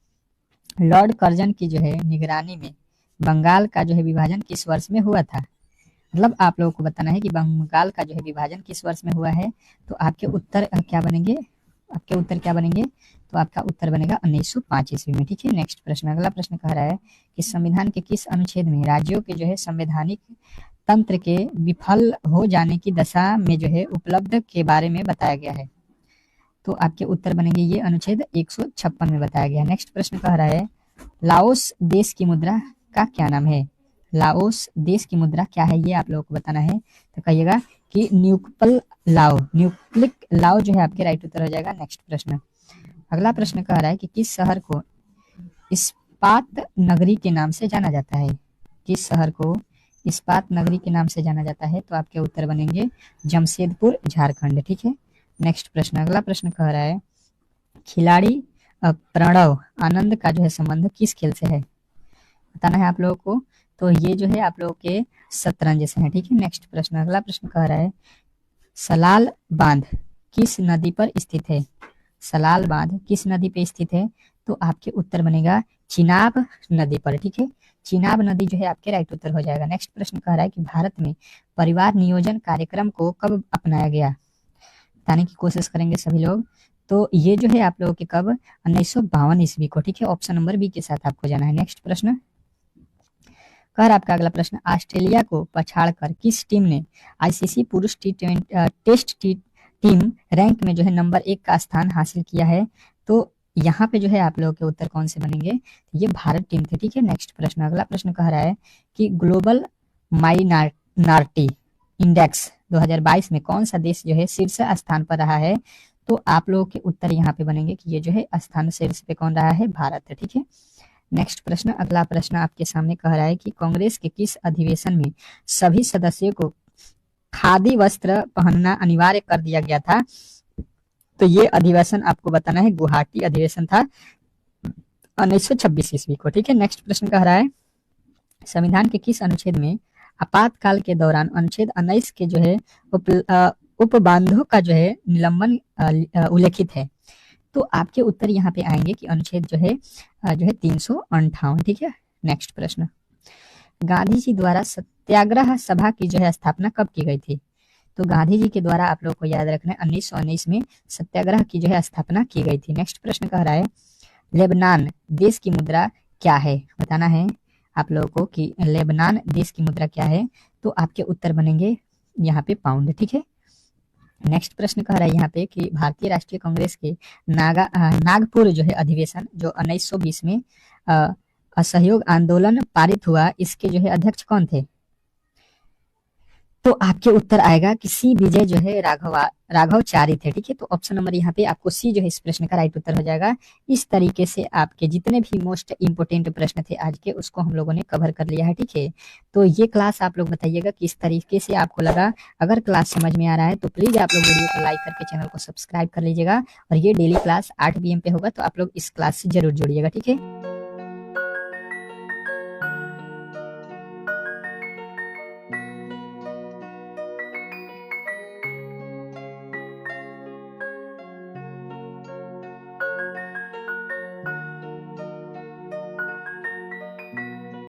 लॉर्ड कर्जन की जो है निगरानी में बंगाल का जो है विभाजन किस वर्ष में हुआ था। मतलब आप लोगों को बताना है कि बंगाल का जो है विभाजन किस वर्ष में हुआ है, तो आपके उत्तर क्या बनेंगे, तो आपका उत्तर बनेगा 1905 ईस्वी में, ठीक है। नेक्स्ट प्रश्न, अगला प्रश्न कह रहा है कि संविधान के किस अनुच्छेद में राज्यों के जो है संवैधानिक तंत्र के विफल हो जाने की दशा में जो है उपलब्ध के बारे में बताया गया है, तो आपके उत्तर बनेंगे ये अनुच्छेद 156 में बताया गया है। नेक्स्ट प्रश्न कह रहा है लाओस देश की मुद्रा का क्या नाम है। लाओस देश की मुद्रा क्या है, ये आप लोगों को बताना है, तो कहिएगा कि न्यूक्लिक लाओ जो है आपके राइट उत्तर हो जाएगा। नेक्स्ट प्रश्न, अगला प्रश्न कह रहा है कि किस शहर को इस्पात नगरी के नाम से जाना जाता है। किस शहर को इस्पात नगरी के नाम से जाना जाता है, तो आपके उत्तर बनेंगे जमशेदपुर, झारखंड, ठीक है। नेक्स्ट प्रश्न, अगला प्रश्न कह रहा है खिलाड़ी प्रणव आनंद का जो है संबंध किस खेल से है, बताना है आप लोगों को, तो ये जो है आप लोगों के शतरंज से है, ठीक है। नेक्स्ट प्रश्न, अगला प्रश्न कह रहा है सलाल बांध किस नदी पर स्थित है। सलाल बांध किस नदी पे स्थित है, तो आपके उत्तर बनेगा चिनाब नदी पर, ठीक है। चिनाब नदी जो है आपके राइट उत्तर हो जाएगा। नेक्स्ट प्रश्न कह रहा है कि भारत में परिवार नियोजन कार्यक्रम को कब अपनाया गया, बताने की कोशिश करेंगे सभी लोग, तो ये जो है आप लोगों के कब 1952 ईस्वी को, ठीक है। ऑप्शन नंबर बी के साथ आपको जाना है। नेक्स्ट प्रश्न कर आपका अगला प्रश्न ऑस्ट्रेलिया को पछाड़कर किस टीम ने आईसीसी पुरुष टेस्ट टीम रैंक में जो है नंबर 1 का स्थान हासिल किया है, तो यहाँ पे जो है आप लोगों के उत्तर कौन से बनेंगे, ये भारत टीम थे, ठीक है। नेक्स्ट प्रश्न, अगला प्रश्न कह रहा है कि ग्लोबल माइनॉरिटी इंडेक्स 2022 में कौन सा देश जो है शीर्ष स्थान पर रहा है, तो आप लोगों के उत्तर यहाँ पे बनेंगे कि ये जो है स्थान शीर्ष पे कौन रहा है, भारत है, ठीक है। नेक्स्ट प्रश्न, अगला प्रश्न आपके सामने कह रहा है कि कांग्रेस के किस अधिवेशन में सभी सदस्यों को खादी वस्त्र पहनना अनिवार्य कर दिया गया था, तो ये अधिवेशन आपको बताना है गुवाहाटी अधिवेशन था 1926 ईस्वी को, ठीक है। नेक्स्ट प्रश्न कह रहा है संविधान के किस अनुच्छेद में आपातकाल के दौरान अनुच्छेद 19 के जो है उपबंधों का जो है निलंबन उल्लेखित है, तो आपके उत्तर यहाँ पे आएंगे कि अनुच्छेद जो है 358, ठीक है। नेक्स्ट प्रश्न, गांधी जी द्वारा सत्याग्रह सभा की जो है स्थापना कब की गई थी, तो गांधी जी के द्वारा आप लोग को याद रखना है 1919 में सत्याग्रह की जो है स्थापना की गई थी। नेक्स्ट प्रश्न कह रहा है लेबनान देश की मुद्रा क्या है, बताना है आप लोगों को कि लेबनान देश की मुद्रा क्या है, तो आपके उत्तर बनेंगे यहाँ पे पाउंड, ठीक है। नेक्स्ट प्रश्न कह रहा है यहाँ पे कि भारतीय राष्ट्रीय कांग्रेस के नागपुर जो है अधिवेशन जो 1920 में असहयोग आंदोलन पारित हुआ, इसके जो है अध्यक्ष कौन थे, तो आपके उत्तर आएगा कि सी विजय जो है राघवचारी थे। ठीक है, तो ऑप्शन नंबर यहाँ पे आपको सी जो है इस प्रश्न का राइट उत्तर हो जाएगा। इस तरीके से आपके जितने भी मोस्ट इंपोर्टेंट प्रश्न थे आज के, उसको हम लोगों ने कवर कर लिया है। ठीक है, तो ये क्लास आप लोग बताइएगा किस तरीके से आपको लगा। अगर क्लास समझ में आ रहा है तो प्लीज आप लोग वीडियो को लाइक करके चैनल को सब्सक्राइब कर लीजिएगा। और ये डेली क्लास 8 PM पे होगा, तो आप लोग इस क्लास से जरूर जुड़िएगा। ठीक है।